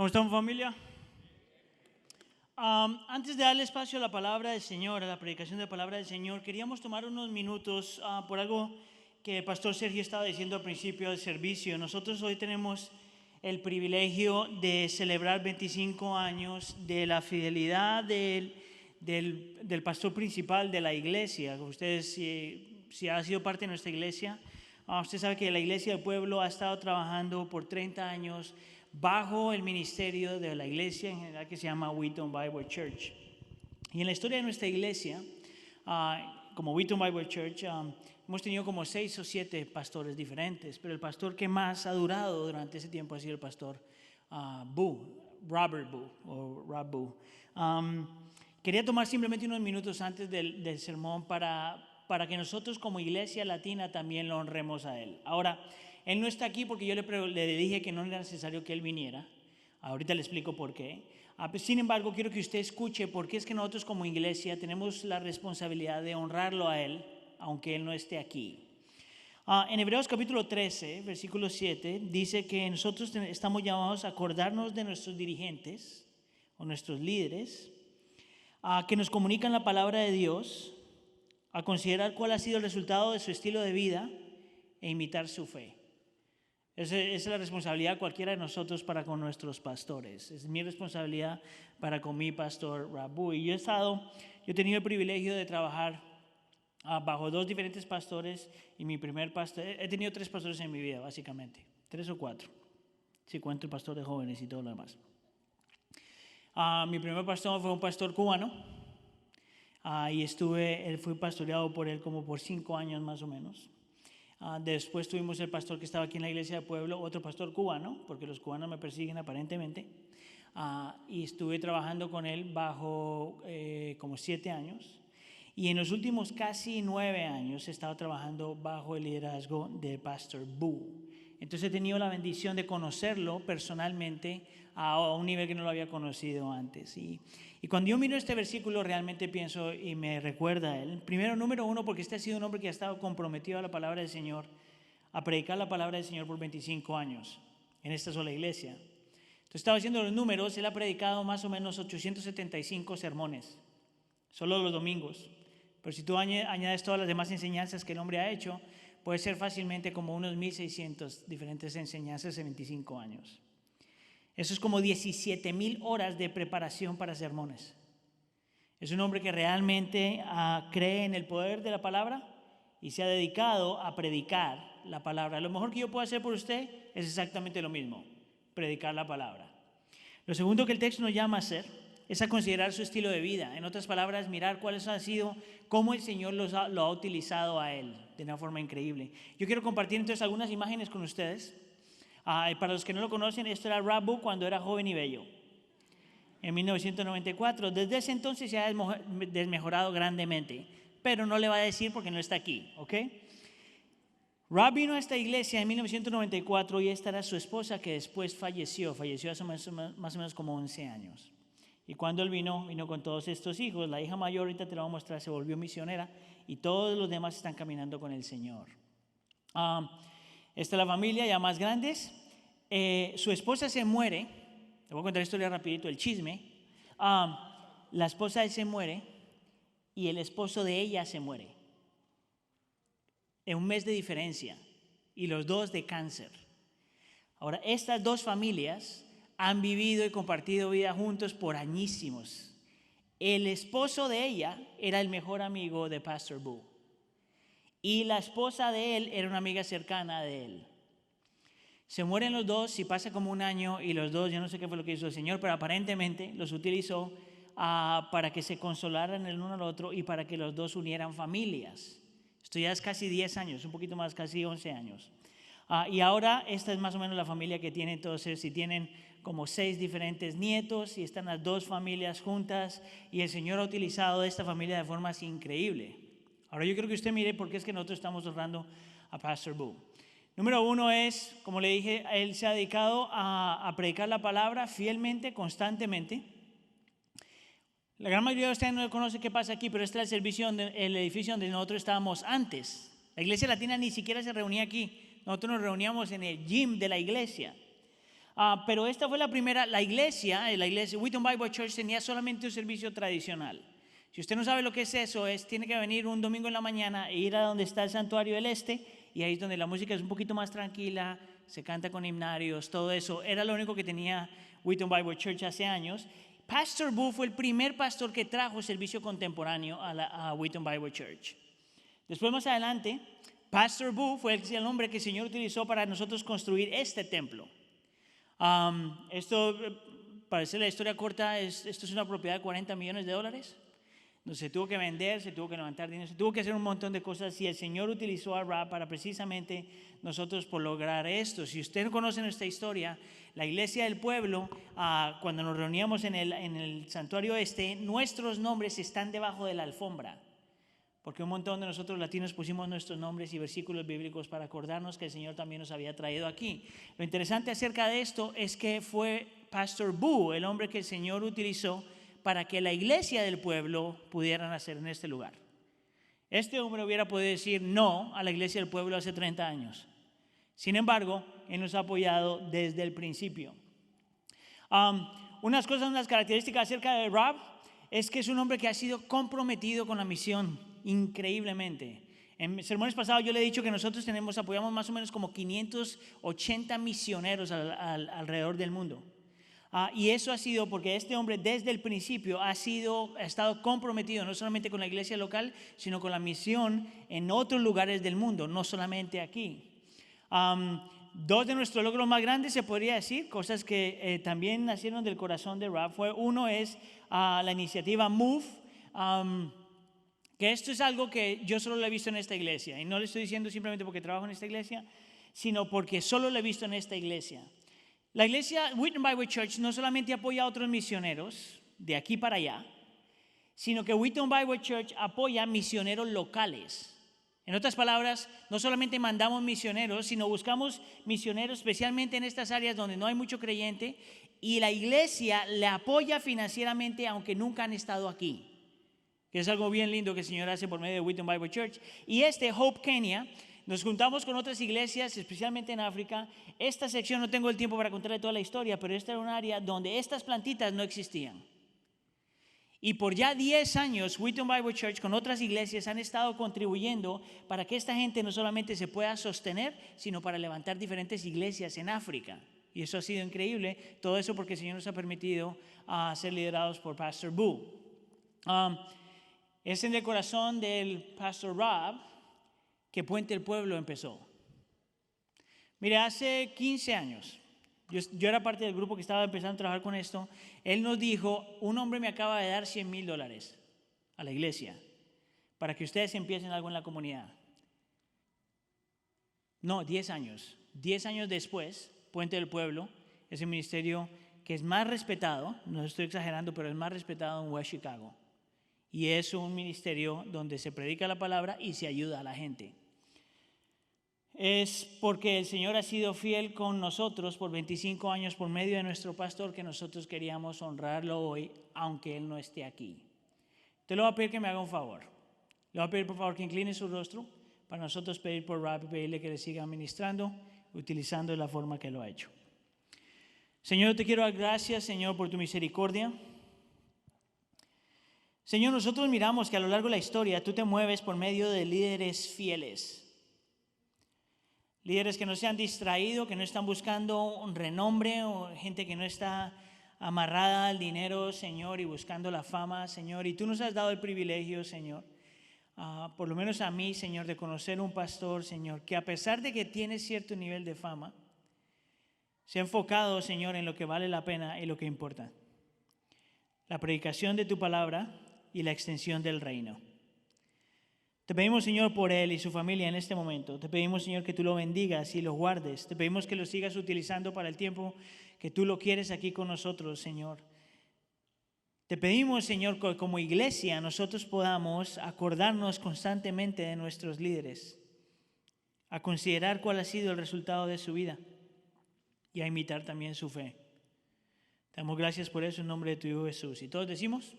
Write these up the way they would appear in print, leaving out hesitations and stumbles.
¿Cómo estamos, familia? Antes de darle espacio a la palabra del Señor, a la predicación de la palabra del Señor, queríamos tomar unos minutos por algo que el pastor Sergio estaba diciendo al principio del servicio. Nosotros hoy tenemos el privilegio de celebrar 25 años de la fidelidad del pastor principal de la iglesia. Ustedes, si ha sido parte de nuestra iglesia, usted sabe que la iglesia del pueblo ha estado trabajando por 30 años bajo el ministerio de la iglesia en general que se llama Wheaton Bible Church. Y en la historia de nuestra iglesia, como Wheaton Bible Church, hemos tenido como 6 o 7 pastores diferentes, pero el pastor que más ha durado durante ese tiempo ha sido el pastor Robert Boo. Quería tomar simplemente unos minutos antes del sermón para que nosotros como iglesia latina también lo honremos a él. Ahora, él no está aquí porque yo le dije que no era necesario que él viniera. Ahorita le explico por qué. Sin embargo, quiero que usted escuche por qué es que nosotros como iglesia tenemos la responsabilidad de honrarlo a él, aunque él no esté aquí. En Hebreos capítulo 13, versículo 7, dice que nosotros estamos llamados a acordarnos de nuestros dirigentes o nuestros líderes, que nos comunican la palabra de Dios, a considerar cuál ha sido el resultado de su estilo de vida e imitar su fe. Esa es la responsabilidad de cualquiera de nosotros para con nuestros pastores. Es mi responsabilidad para con mi pastor Rabu. Y yo he tenido el privilegio de trabajar bajo 2 diferentes pastores y mi primer pastor. He tenido 3 pastores en mi vida, básicamente. 3 o 4, si cuento el pastor de jóvenes y todo lo demás. Mi primer pastor fue un pastor cubano. Y fui pastoreado por él como por 5 años más o menos. Después tuvimos el pastor que estaba aquí en la iglesia del pueblo, otro pastor cubano, porque los cubanos me persiguen aparentemente, y estuve trabajando con él bajo como 7 años, y en los últimos casi 9 años he estado trabajando bajo el liderazgo del pastor Boo. Entonces he tenido la bendición de conocerlo personalmente a un nivel que no lo había conocido antes. Y cuando yo miro este versículo realmente pienso y me recuerda a él. Primero, número 1, porque este ha sido un hombre que ha estado comprometido a la palabra del Señor, a predicar la palabra del Señor por 25 años en esta sola iglesia. Entonces estaba haciendo los números, él ha predicado más o menos 875 sermones, solo los domingos. Pero si tú añades todas las demás enseñanzas que el hombre ha hecho, puede ser fácilmente como unos 1,600 diferentes enseñanzas en 25 años. Eso es como 17,000 horas de preparación para sermones. Es un hombre que realmente cree en el poder de la palabra y se ha dedicado a predicar la palabra. Lo mejor que yo puedo hacer por usted es exactamente lo mismo, predicar la palabra. Lo segundo que el texto nos llama a hacer es a considerar su estilo de vida. En otras palabras, mirar cuáles han sido, cómo el Señor lo ha utilizado a él de una forma increíble. Yo quiero compartir entonces algunas imágenes con ustedes. Para los que no lo conocen, esto era Rabu cuando era joven y bello, en 1994. Desde ese entonces se ha desmejorado grandemente, pero no le va a decir porque no está aquí, ¿ok? Rob vino a esta iglesia en 1994 y esta era su esposa que después falleció hace más o menos como 11 años. Y cuando él vino con todos estos hijos. La hija mayor, ahorita te la voy a mostrar, se volvió misionera y todos los demás están caminando con el Señor. Esta es la familia ya más grandes. Su esposa se muere. Le voy a contar la historia rapidito, el chisme. La esposa de él se muere y el esposo de ella se muere. En un mes de diferencia. Y los dos de cáncer. Ahora, estas 2 familias han vivido y compartido vida juntos por añísimos. El esposo de ella era el mejor amigo de Pastor Boo. Y la esposa de él era una amiga cercana de él. Se mueren los 2 y pasa como un año y los 2, yo no sé qué fue lo que hizo el Señor, pero aparentemente los utilizó para que se consolaran el uno al otro y para que los 2 unieran familias. Esto ya es casi 10 años, un poquito más, casi 11 años. Y ahora esta es más o menos la familia que tienen entonces, y tienen como 6 diferentes nietos y están las 2 familias juntas y el Señor ha utilizado esta familia de formas increíbles. Ahora yo quiero que usted mire por qué es que nosotros estamos honrando a Pastor Boo. Número 1 es, como le dije, él se ha dedicado a predicar la palabra fielmente, constantemente. La gran mayoría de ustedes no conoce qué pasa aquí, pero este es el edificio donde nosotros estábamos antes. La iglesia latina ni siquiera se reunía aquí. Nosotros nos reuníamos en el gym de la iglesia. Pero esta fue la primera, la iglesia Wheaton Bible Church tenía solamente un servicio tradicional. Si usted no sabe lo que es eso, tiene que venir un domingo en la mañana e ir a donde está el Santuario del Este, y ahí es donde la música es un poquito más tranquila, se canta con himnarios, todo eso. Era lo único que tenía Wheaton Bible Church hace años. Pastor Boo fue el primer pastor que trajo servicio contemporáneo a Wheaton Bible Church. Después, más adelante, Pastor Boo fue el hombre que el Señor utilizó para nosotros construir este templo. Esto, para hacer la historia corta, esto es una propiedad de $40 millones. Se tuvo que vender, se tuvo que levantar dinero, se tuvo que hacer un montón de cosas, y el Señor utilizó a Rob para precisamente nosotros por lograr esto. Si usted no conoce nuestra historia, la iglesia del pueblo, cuando nos reuníamos en el santuario nuestros nombres están debajo de la alfombra, porque un montón de nosotros latinos pusimos nuestros nombres y versículos bíblicos para acordarnos que el Señor también nos había traído aquí. Lo interesante acerca de esto es que fue Pastor Boo el hombre que el Señor utilizó para que la iglesia del pueblo pudiera nacer en este lugar. Este hombre hubiera podido decir no a la iglesia del pueblo hace 30 años. Sin embargo, él nos ha apoyado desde el principio. Unas características acerca de Rob es que es un hombre que ha sido comprometido con la misión increíblemente. En sermones pasados yo le he dicho que nosotros apoyamos más o menos como 580 misioneros alrededor del mundo. Y eso ha sido porque este hombre desde el principio ha estado comprometido no solamente con la iglesia local, sino con la misión en otros lugares del mundo, no solamente aquí. Dos de nuestros logros más grandes, se podría decir, cosas que también nacieron del corazón de Rob, uno es la iniciativa Move, que esto es algo que yo solo lo he visto en esta iglesia, y no le estoy diciendo simplemente porque trabajo en esta iglesia, sino porque solo lo he visto en esta iglesia. La iglesia Wheaton Bible Church no solamente apoya a otros misioneros de aquí para allá, sino que Wheaton Bible Church apoya misioneros locales. En otras palabras, no solamente mandamos misioneros, sino buscamos misioneros especialmente en estas áreas donde no hay mucho creyente, y la iglesia le apoya financieramente aunque nunca han estado aquí, que es algo bien lindo que el Señor hace por medio de Wheaton Bible Church. Y Hope Kenya, nos juntamos con otras iglesias, especialmente en África. Esta sección no tengo el tiempo para contarle toda la historia, pero esta era un área donde estas plantitas no existían. Y por ya 10 años, Wheaton Bible Church con otras iglesias han estado contribuyendo para que esta gente no solamente se pueda sostener, sino para levantar diferentes iglesias en África. Y eso ha sido increíble, todo eso porque el Señor nos ha permitido ser liderados por Pastor Boo. Es en el corazón del Pastor Rob que Puente del Pueblo empezó. Mire, hace 15 años, yo era parte del grupo que estaba empezando a trabajar con esto. Él nos dijo, un hombre me acaba de dar $100,000 a la iglesia para que ustedes empiecen algo en la comunidad. No, 10 años. 10 años después, Puente del Pueblo es el ministerio que es más respetado, no estoy exagerando, pero es más respetado en West Chicago. Y es un ministerio donde se predica la palabra y se ayuda a la gente. Es porque el Señor ha sido fiel con nosotros por 25 años por medio de nuestro pastor que nosotros queríamos honrarlo hoy, aunque Él no esté aquí. Te lo voy a pedir que me haga un favor. Le voy a pedir por favor que incline su rostro para nosotros pedir por Rob y pedirle que le siga ministrando, utilizando la forma que lo ha hecho. Señor, te quiero dar gracias, Señor, por tu misericordia. Señor, nosotros miramos que a lo largo de la historia tú te mueves por medio de líderes fieles. Líderes que no se han distraído, que no están buscando un renombre, o gente que no está amarrada al dinero, Señor, y buscando la fama, Señor. Y tú nos has dado el privilegio, Señor, por lo menos a mí, Señor, de conocer un pastor, Señor, que a pesar de que tiene cierto nivel de fama, se ha enfocado, Señor, en lo que vale la pena y lo que importa. La predicación de tu palabra y la extensión del reino. Te pedimos, Señor, por él y su familia en este momento. Te pedimos, Señor, que tú lo bendigas y lo guardes. Te pedimos que lo sigas utilizando para el tiempo que tú lo quieres aquí con nosotros, Señor. Te pedimos, Señor, que como iglesia nosotros podamos acordarnos constantemente de nuestros líderes, a considerar cuál ha sido el resultado de su vida y a imitar también su fe. Te damos gracias por eso en nombre de tu Hijo Jesús. ¿Y todos decimos?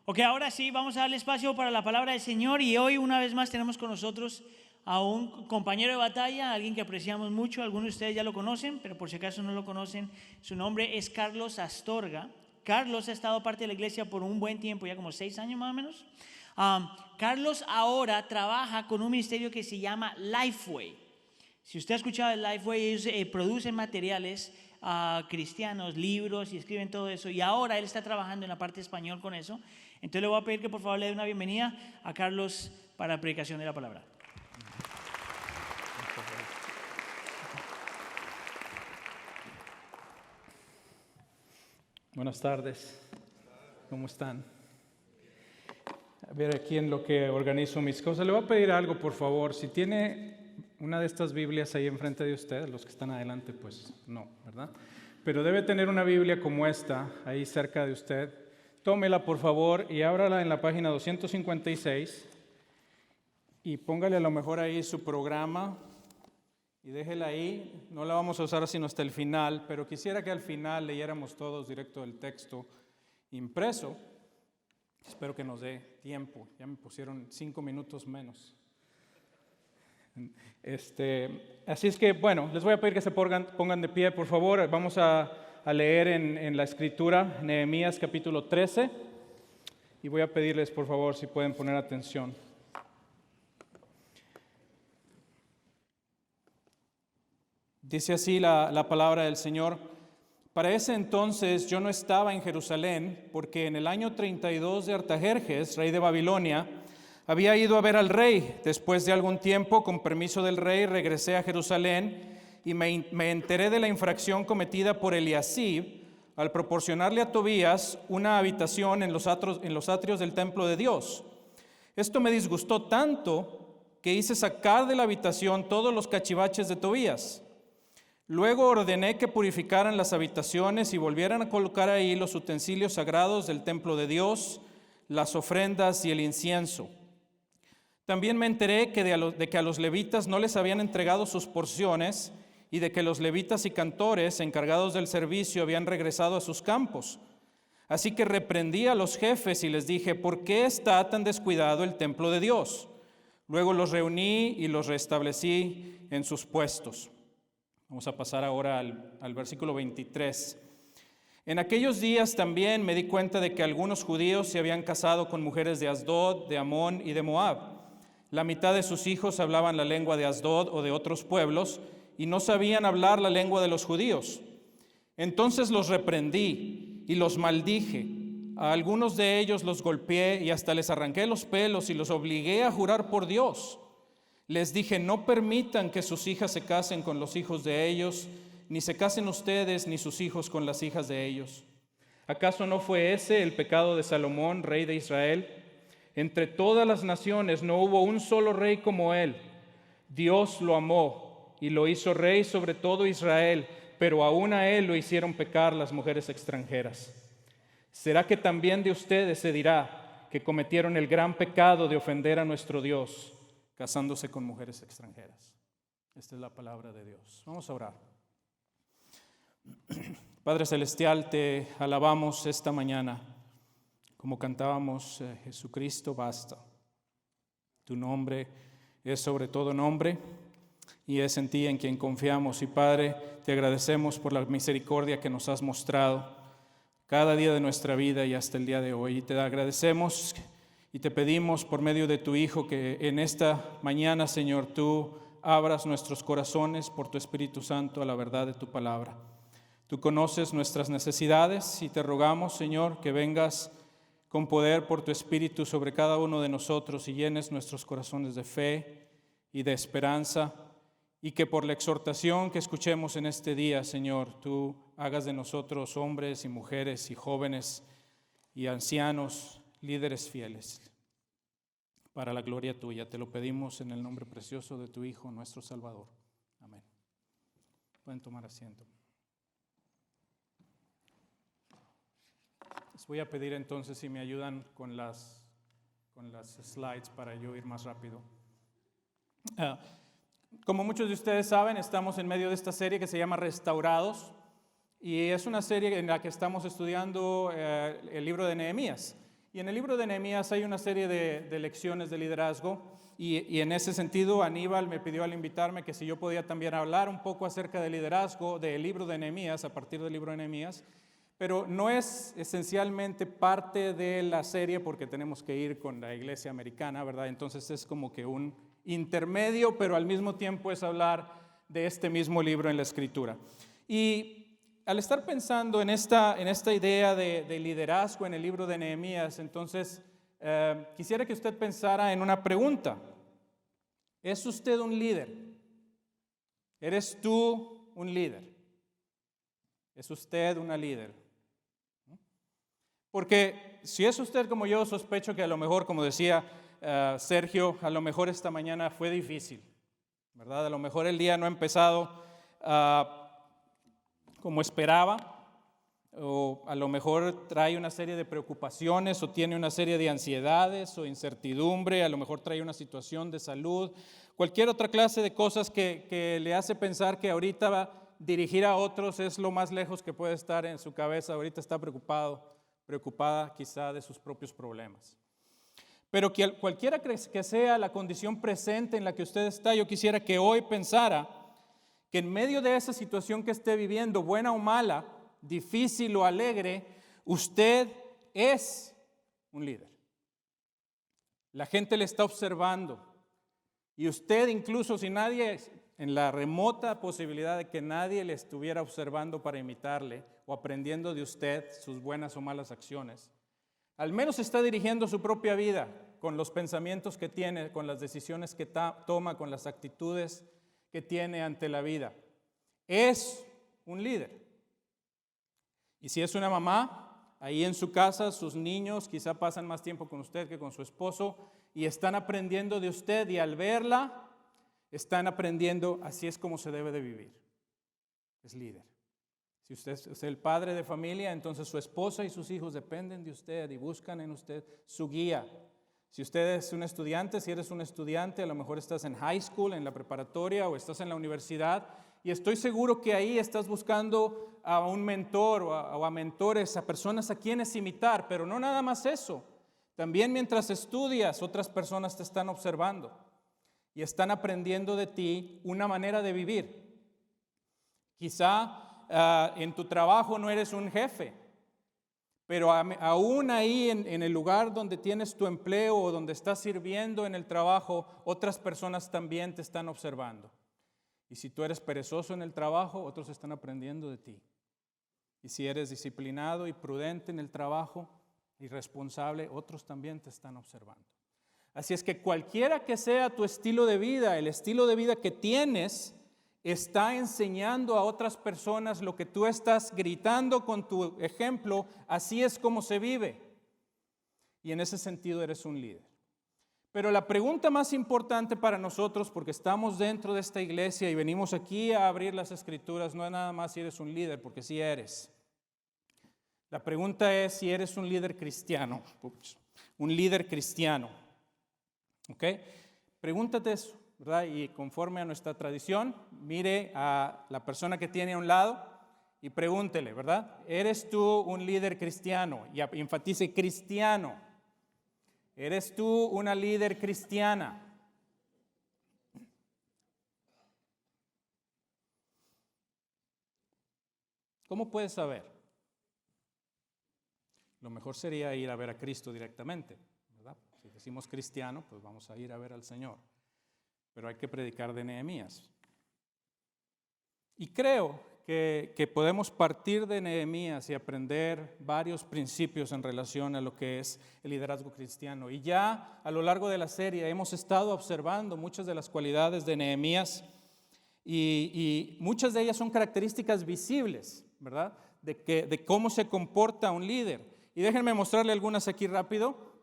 Ok, ahora sí, vamos a darle espacio para la palabra del Señor, y hoy una vez más tenemos con nosotros a un compañero de batalla, alguien que apreciamos mucho. Algunos de ustedes ya lo conocen, pero por si acaso no lo conocen, su nombre es Carlos Astorga. Carlos ha estado parte de la iglesia por un buen tiempo, ya como 6 años más o menos. Carlos ahora trabaja con un ministerio que se llama Lifeway. Si usted ha escuchado de Lifeway, ellos producen materiales cristianos, libros y escriben todo eso. Y ahora él está trabajando en la parte español con eso. Entonces le voy a pedir que por favor le dé una bienvenida a Carlos para la predicación de la palabra. Buenas tardes, ¿cómo están? A ver, aquí en lo que organizo mis cosas, le voy a pedir algo, por favor. Si tiene una de estas Biblias ahí enfrente de usted, los que están adelante, pues no, ¿verdad? Pero debe tener una Biblia como esta, ahí cerca de usted. Tómela, por favor, y ábrala en la página 256 y póngale a lo mejor ahí su programa. Y déjela ahí, no la vamos a usar sino hasta el final, pero quisiera que al final leyéramos todos directo del texto impreso. Espero que nos dé tiempo, ya me pusieron 5 minutos menos. Así es que, bueno, les voy a pedir que se pongan de pie, por favor. Vamos a leer en la Escritura, Nehemías capítulo 13, y voy a pedirles, por favor, si pueden poner atención. Dice así la palabra del Señor: para ese entonces yo no estaba en Jerusalén, porque en el año 32 de Artajerjes, rey de Babilonia, había ido a ver al rey. Después de algún tiempo, con permiso del rey, regresé a Jerusalén y me enteré de la infracción cometida por Eliasib al proporcionarle a Tobías una habitación en los atrios del templo de Dios. Esto me disgustó tanto que hice sacar de la habitación todos los cachivaches de Tobías. Luego ordené que purificaran las habitaciones y volvieran a colocar ahí los utensilios sagrados del templo de Dios, las ofrendas y el incienso. También me enteré de que a los levitas no les habían entregado sus porciones y de que los levitas y cantores encargados del servicio habían regresado a sus campos. Así que reprendí a los jefes y les dije: ¿por qué está tan descuidado el templo de Dios? Luego los reuní y los restablecí en sus puestos. Vamos a pasar ahora al versículo 23. En aquellos días también me di cuenta de que algunos judíos se habían casado con mujeres de Asdod, de Amón y de Moab. La mitad de sus hijos hablaban la lengua de Asdod o de otros pueblos y no sabían hablar la lengua de los judíos. Entonces los reprendí y los maldije. A algunos de ellos los golpeé y hasta les arranqué los pelos y los obligué a jurar por Dios. Les dije: no permitan que sus hijas se casen con los hijos de ellos, ni se casen ustedes ni sus hijos con las hijas de ellos. ¿Acaso no fue ese el pecado de Salomón, rey de Israel? Entre todas las naciones no hubo un solo rey como él. Dios lo amó y lo hizo rey sobre todo Israel, pero aún a él lo hicieron pecar las mujeres extranjeras. ¿Será que también de ustedes se dirá que cometieron el gran pecado de ofender a nuestro Dios, casándose con mujeres extranjeras? Esta es la palabra de Dios. Vamos a orar. Padre Celestial, te alabamos esta mañana, como cantábamos, Jesucristo basta. Tu nombre es sobre todo nombre y es en ti en quien confiamos. Y Padre, te agradecemos por la misericordia que nos has mostrado cada día de nuestra vida y hasta el día de hoy. Y te agradecemos y te pedimos por medio de tu Hijo que en esta mañana, Señor, tú abras nuestros corazones por tu Espíritu Santo a la verdad de tu palabra. Tú conoces nuestras necesidades y te rogamos, Señor, que vengas con poder por tu Espíritu sobre cada uno de nosotros y llenes nuestros corazones de fe y de esperanza, y que por la exhortación que escuchemos en este día, Señor, tú hagas de nosotros hombres y mujeres y jóvenes y ancianos, líderes fieles, para la gloria tuya. Te lo pedimos en el nombre precioso de tu Hijo, nuestro Salvador. Amén. Pueden tomar asiento. Les voy a pedir entonces si me ayudan con las slides para yo ir más rápido. Como muchos de ustedes saben, estamos en medio de esta serie que se llama Restaurados, y es una serie en la que estamos estudiando el libro de Nehemías. Y en el libro de Nehemías hay una serie de lecciones de liderazgo y en ese sentido Aníbal me pidió al invitarme que si yo podía también hablar un poco acerca del liderazgo del libro de Nehemías, a partir del libro de Nehemías, pero no es esencialmente parte de la serie porque tenemos que ir con la iglesia americana, ¿verdad? Entonces es como que un intermedio, pero al mismo tiempo es hablar de este mismo libro en la Escritura. Y al estar pensando en esta idea de liderazgo en el libro de Nehemías, entonces quisiera que usted pensara en una pregunta. ¿Es usted un líder? ¿Eres tú un líder? ¿Es usted una líder? Porque si es usted como yo, sospecho que a lo mejor, como decía Sergio, a lo mejor esta mañana fue difícil, ¿verdad? A lo mejor el día no ha empezado como esperaba, o a lo mejor trae una serie de preocupaciones o tiene una serie de ansiedades o incertidumbre, a lo mejor trae una situación de salud, cualquier otra clase de cosas que le hace pensar que ahorita dirigir a otros es lo más lejos que puede estar en su cabeza, ahorita está preocupada quizá de sus propios problemas. Pero que cualquiera que sea la condición presente en la que usted está, yo quisiera que hoy pensara que en medio de esa situación que esté viviendo, buena o mala, difícil o alegre, usted es un líder. La gente le está observando y usted, incluso si nadie, en la remota posibilidad de que nadie le estuviera observando para imitarle o aprendiendo de usted sus buenas o malas acciones, al menos está dirigiendo su propia vida con los pensamientos que tiene, con las decisiones que toma, con las actitudes que tiene ante la vida. Es un líder. Y si es una mamá, ahí en su casa, sus niños quizá pasan más tiempo con usted que con su esposo y están aprendiendo de usted y al verla, están aprendiendo, así es como se debe de vivir. Es líder. Si usted es el padre de familia, entonces su esposa y sus hijos dependen de usted y buscan en usted su guía. Si usted es un estudiante, si eres un estudiante, a lo mejor estás en high school, en la preparatoria o estás en la universidad y estoy seguro que ahí estás buscando a un mentor o a mentores, a personas a quienes imitar, pero no nada más eso. También mientras estudias, otras personas te están observando y están aprendiendo de ti una manera de vivir. Quizá en tu trabajo no eres un jefe, pero aún ahí en el lugar donde tienes tu empleo o donde estás sirviendo en el trabajo, otras personas también te están observando. Y si tú eres perezoso en el trabajo, otros están aprendiendo de ti. Y si eres disciplinado y prudente en el trabajo y responsable, otros también te están observando. Así es que cualquiera que sea tu estilo de vida, el estilo de vida que tienes, está enseñando a otras personas lo que tú estás gritando con tu ejemplo, así es como se vive. Y en ese sentido eres un líder. Pero la pregunta más importante para nosotros, porque estamos dentro de esta iglesia y venimos aquí a abrir las Escrituras, no es nada más si eres un líder, porque sí eres. La pregunta es si eres un líder cristiano. Un líder cristiano. ¿Ok? Pregúntate eso. ¿Verdad? Y conforme a nuestra tradición, mire a la persona que tiene a un lado y pregúntele, ¿verdad? ¿Eres tú un líder cristiano? Y enfatice cristiano. ¿Eres tú una líder cristiana? ¿Cómo puedes saber? Lo mejor sería ir a ver a Cristo directamente, ¿verdad? Si decimos cristiano, pues vamos a ir a ver al Señor. Pero hay que predicar de Nehemías. Y creo que podemos partir de Nehemías y aprender varios principios en relación a lo que es el liderazgo cristiano. Y ya a lo largo de la serie hemos estado observando muchas de las cualidades de Nehemías y muchas de ellas son características visibles, ¿verdad? De cómo se comporta un líder. Y déjenme mostrarle algunas aquí rápido.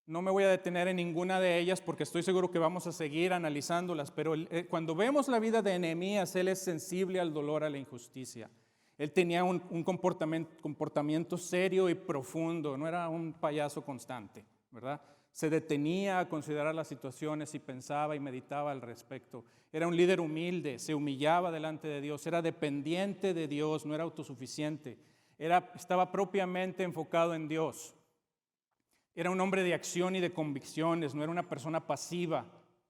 No me voy a detener en ninguna de ellas porque estoy seguro que vamos a seguir analizándolas, pero cuando vemos la vida de Nehemías, él es sensible al dolor, a la injusticia. Él tenía un comportamiento serio y profundo, no era un payaso constante, ¿verdad? Se detenía a considerar las situaciones y pensaba y meditaba al respecto. Era un líder humilde, se humillaba delante de Dios, era dependiente de Dios, no era autosuficiente. estaba propiamente enfocado en Dios. Era un hombre de acción y de convicciones, no era una persona pasiva.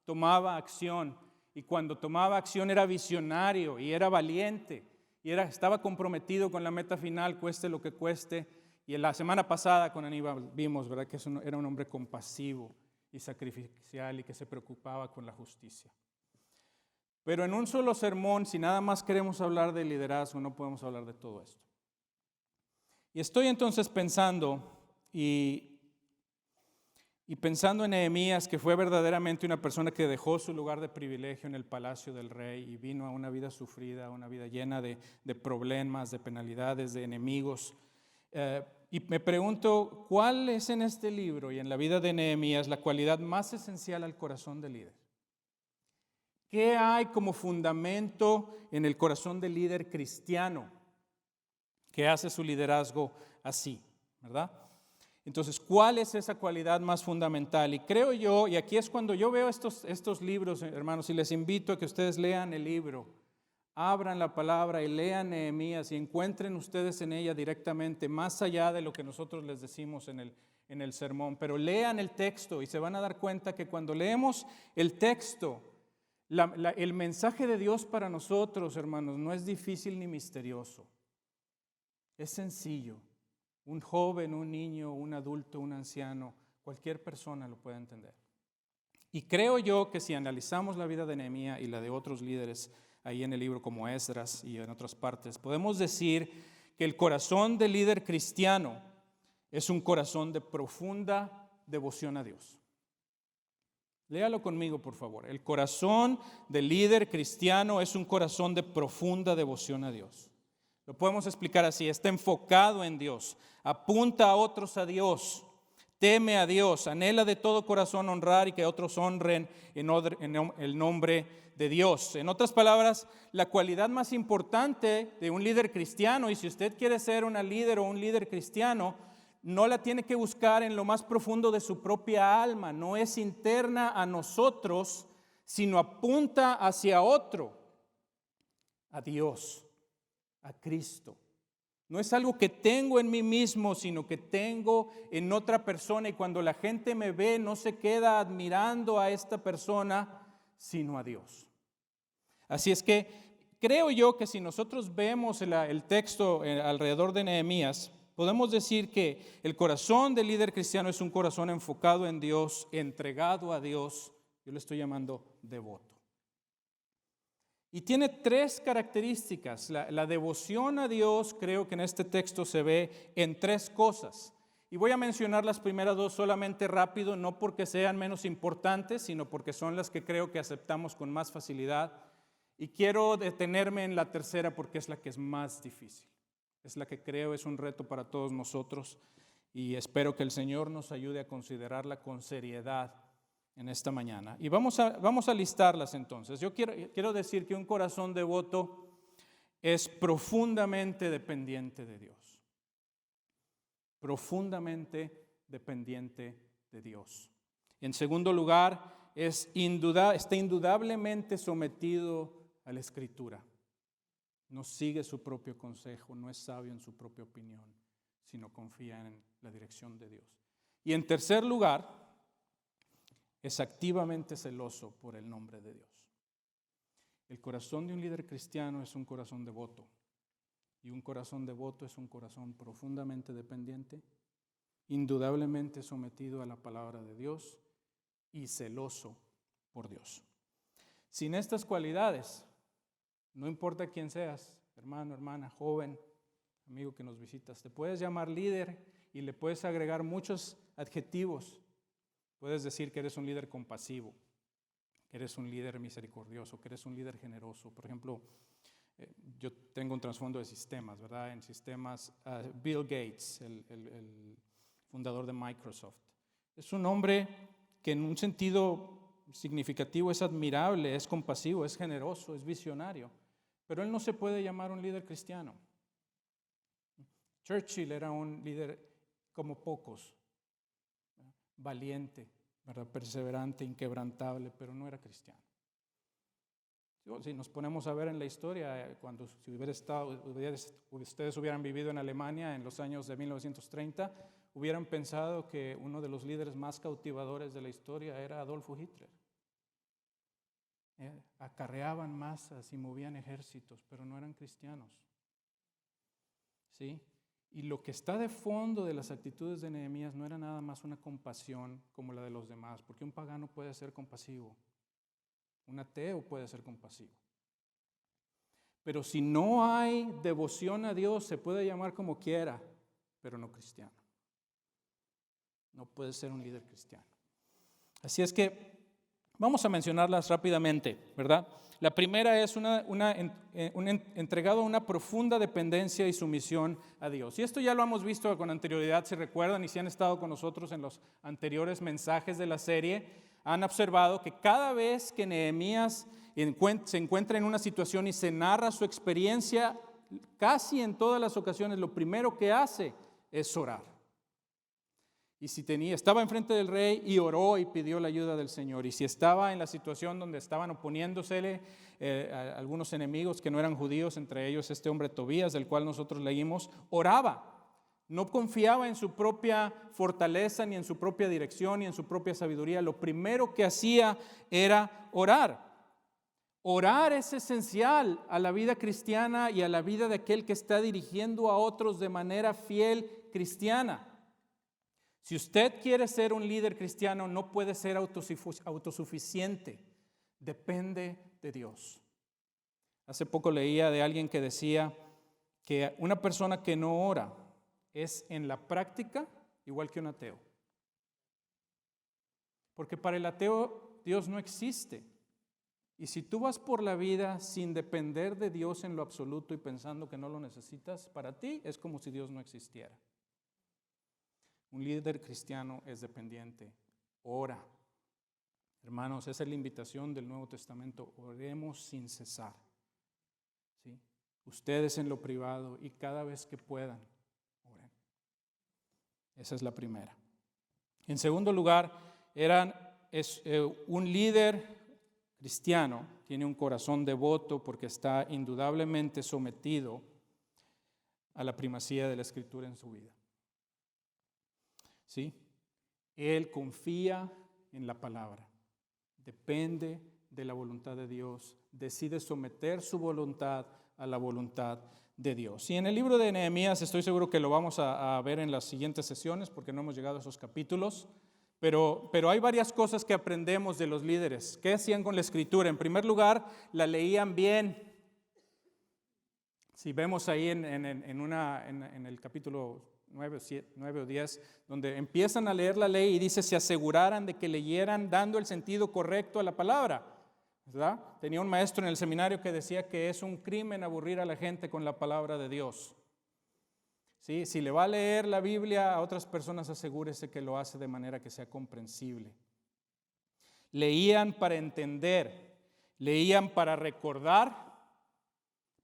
Tomaba acción y cuando tomaba acción era visionario y era valiente y estaba comprometido con la meta final, cueste lo que cueste. Y en la semana pasada con Aníbal vimos, ¿verdad?, que era un hombre compasivo y sacrificial y que se preocupaba con la justicia. Pero en un solo sermón, si nada más queremos hablar de liderazgo, no podemos hablar de todo esto. Y estoy entonces pensando y pensando en Nehemías, que fue verdaderamente una persona que dejó su lugar de privilegio en el palacio del rey y vino a una vida sufrida, a una vida llena de problemas, de penalidades, de enemigos. Y me pregunto, ¿cuál es en este libro y en la vida de Nehemías la cualidad más esencial al corazón del líder? ¿Qué hay como fundamento en el corazón del líder cristiano que hace su liderazgo así, ¿verdad? Entonces, ¿cuál es esa cualidad más fundamental? Y creo yo, y aquí es cuando yo veo estos libros, hermanos, y les invito a que ustedes lean el libro, abran la palabra y lean Nehemías y encuentren ustedes en ella directamente, más allá de lo que nosotros les decimos en el sermón. Pero lean el texto y se van a dar cuenta que cuando leemos el texto, el mensaje de Dios para nosotros, hermanos, no es difícil ni misterioso. Es sencillo. Un joven, un niño, un adulto, un anciano, cualquier persona lo puede entender. Y creo yo que si analizamos la vida de Nehemías y la de otros líderes ahí en el libro como Esdras y en otras partes, podemos decir que el corazón del líder cristiano es un corazón de profunda devoción a Dios. Léalo conmigo, por favor. El corazón del líder cristiano es un corazón de profunda devoción a Dios. Lo podemos explicar así: está enfocado en Dios, apunta a otros a Dios, teme a Dios, anhela de todo corazón honrar y que otros honren en el nombre de Dios. En otras palabras, la cualidad más importante de un líder cristiano, y si usted quiere ser una líder o un líder cristiano, no la tiene que buscar en lo más profundo de su propia alma, no es interna a nosotros, sino apunta hacia otro, a Dios, a Cristo. No es algo que tengo en mí mismo, sino que tengo en otra persona, y cuando la gente me ve, no se queda admirando a esta persona, sino a Dios. Así es que creo yo que si nosotros vemos el texto alrededor de Nehemías, podemos decir que el corazón del líder cristiano es un corazón enfocado en Dios, entregado a Dios. Yo le estoy llamando devoto. Y tiene tres características. La devoción a Dios, creo que en este texto se ve en tres cosas. Y voy a mencionar las primeras dos solamente rápido, no porque sean menos importantes, sino porque son las que creo que aceptamos con más facilidad. Y quiero detenerme en la tercera porque es la que es más difícil. Es la que creo es un reto para todos nosotros. Y espero que el Señor nos ayude a considerarla con seriedad en esta mañana. Y vamos a listarlas entonces. Yo quiero decir que un corazón devoto es profundamente dependiente de Dios. Profundamente dependiente de Dios. En segundo lugar, está indudablemente sometido a la Escritura. No sigue su propio consejo, no es sabio en su propia opinión, sino confía en la dirección de Dios. Y en tercer lugar, es activamente celoso por el nombre de Dios. El corazón de un líder cristiano es un corazón devoto. Y un corazón devoto es un corazón profundamente dependiente, indudablemente sometido a la palabra de Dios y celoso por Dios. Sin estas cualidades, no importa quién seas, hermano, hermana, joven, amigo que nos visitas, te puedes llamar líder y le puedes agregar muchos adjetivos. Puedes decir que eres un líder compasivo, que eres un líder misericordioso, que eres un líder generoso. Por ejemplo, yo tengo un trasfondo de sistemas, ¿verdad? En sistemas, Bill Gates, el fundador de Microsoft, es un hombre que en un sentido significativo es admirable, es compasivo, es generoso, es visionario, pero él no se puede llamar un líder cristiano. Churchill era un líder como pocos, valiente, ¿verdad? Perseverante, inquebrantable, pero no era cristiano. Si nos ponemos a ver en la historia, si ustedes hubieran vivido en Alemania en los años de 1930, hubieran pensado que uno de los líderes más cautivadores de la historia era Adolfo Hitler. Acarreaban masas y movían ejércitos, pero no eran cristianos. ¿Sí? Y lo que está de fondo de las actitudes de Nehemías no era nada más una compasión como la de los demás, porque un pagano puede ser compasivo, un ateo puede ser compasivo. Pero si no hay devoción a Dios, se puede llamar como quiera, pero no cristiano. No puede ser un líder cristiano. Así es que vamos a mencionarlas rápidamente, ¿verdad? La primera es entregado a una profunda dependencia y sumisión a Dios. Y esto ya lo hemos visto con anterioridad, si recuerdan, y si han estado con nosotros en los anteriores mensajes de la serie, han observado que cada vez que Nehemías se encuentra en una situación y se narra su experiencia, casi en todas las ocasiones lo primero que hace es orar. Y si estaba enfrente del rey y oró y pidió la ayuda del Señor. Y si estaba en la situación donde estaban oponiéndosele a algunos enemigos que no eran judíos, entre ellos este hombre Tobías, del cual nosotros leímos, oraba. No confiaba en su propia fortaleza, ni en su propia dirección, ni en su propia sabiduría. Lo primero que hacía era orar. Orar es esencial a la vida cristiana y a la vida de aquel que está dirigiendo a otros de manera fiel cristiana. Si usted quiere ser un líder cristiano, no puede ser autosuficiente. Depende de Dios. Hace poco leía de alguien que decía que una persona que no ora es en la práctica igual que un ateo. Porque para el ateo Dios no existe. Y si tú vas por la vida sin depender de Dios en lo absoluto y pensando que no lo necesitas, para ti es como si Dios no existiera. Un líder cristiano es dependiente. Ora. Hermanos, esa es la invitación del Nuevo Testamento. Oremos sin cesar. ¿Sí? Ustedes en lo privado y cada vez que puedan, oren. Esa es la primera. En segundo lugar, un líder cristiano tiene un corazón devoto porque está indudablemente sometido a la primacía de la Escritura en su vida. ¿Sí? Él confía en la palabra, depende de la voluntad de Dios, decide someter su voluntad a la voluntad de Dios. Y en el libro de Nehemías estoy seguro que lo vamos a ver en las siguientes sesiones porque no hemos llegado a esos capítulos, pero hay varias cosas que aprendemos de los líderes. ¿Qué hacían con la Escritura? En primer lugar, la leían bien. Si vemos ahí en el capítulo 9 o 10, donde empiezan a leer la ley y dice, se aseguraran de que leyeran dando el sentido correcto a la palabra, ¿verdad? Tenía un maestro en el seminario que decía que es un crimen aburrir a la gente con la palabra de Dios. ¿Sí? Si le va a leer la Biblia a otras personas, asegúrese que lo hace de manera que sea comprensible. Leían para entender, leían para recordar,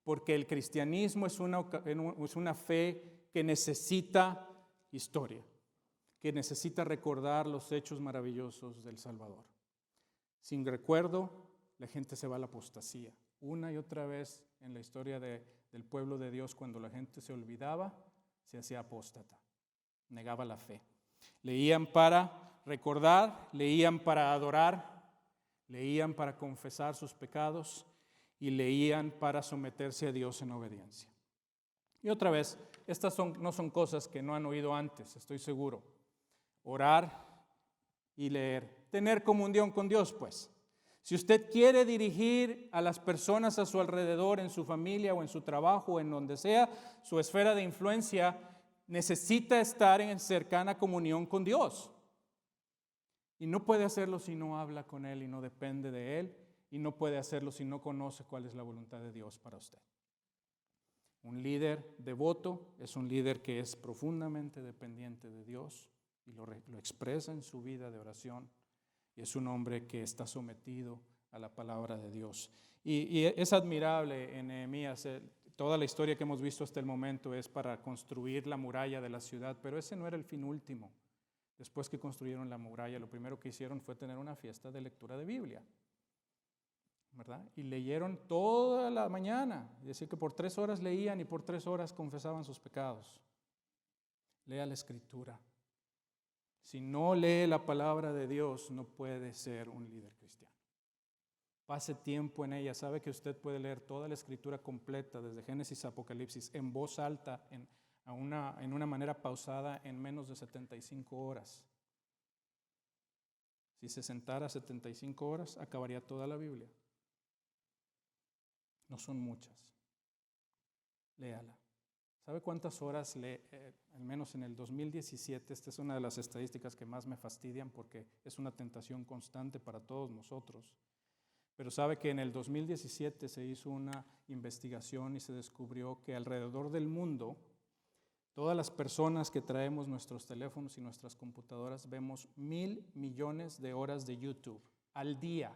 porque el cristianismo es una fe que necesita historia, que necesita recordar los hechos maravillosos del Salvador. Sin recuerdo, la gente se va a la apostasía. Una y otra vez en la historia del pueblo de Dios, cuando la gente se olvidaba, se hacía apóstata, negaba la fe. Leían para recordar, leían para adorar, leían para confesar sus pecados y leían para someterse a Dios en obediencia. Y otra vez, estas no son cosas que no han oído antes, estoy seguro. Orar y leer, tener comunión con Dios, pues. Si usted quiere dirigir a las personas a su alrededor, en su familia o en su trabajo, en donde sea, su esfera de influencia, necesita estar en cercana comunión con Dios. Y no puede hacerlo si no habla con Él y no depende de Él. Y no puede hacerlo si no conoce cuál es la voluntad de Dios para usted. Un líder devoto es un líder que es profundamente dependiente de Dios y lo expresa en su vida de oración. Y es un hombre que está sometido a la palabra de Dios. Y es admirable en Nehemías, toda la historia que hemos visto hasta el momento es para construir la muralla de la ciudad, pero ese no era el fin último. Después que construyeron la muralla, lo primero que hicieron fue tener una fiesta de lectura de Biblia. ¿verdad? Y leyeron toda la mañana. Es decir, que por 3 horas leían y por 3 horas confesaban sus pecados. Lea la Escritura. Si no lee la palabra de Dios, no puede ser un líder cristiano. Pase tiempo en ella. Sabe que usted puede leer toda la Escritura completa, desde Génesis a Apocalipsis, en voz alta, en una manera pausada, en menos de 75 horas. Si se sentara 75 horas, acabaría toda la Biblia. No son muchas. Léala. ¿Sabe cuántas horas lee? Al menos en el 2017, esta es una de las estadísticas que más me fastidian porque es una tentación constante para todos nosotros. Pero sabe que en el 2017 se hizo una investigación y se descubrió que alrededor del mundo, todas las personas que traemos nuestros teléfonos y nuestras computadoras vemos 1,000 millones de horas de YouTube al día,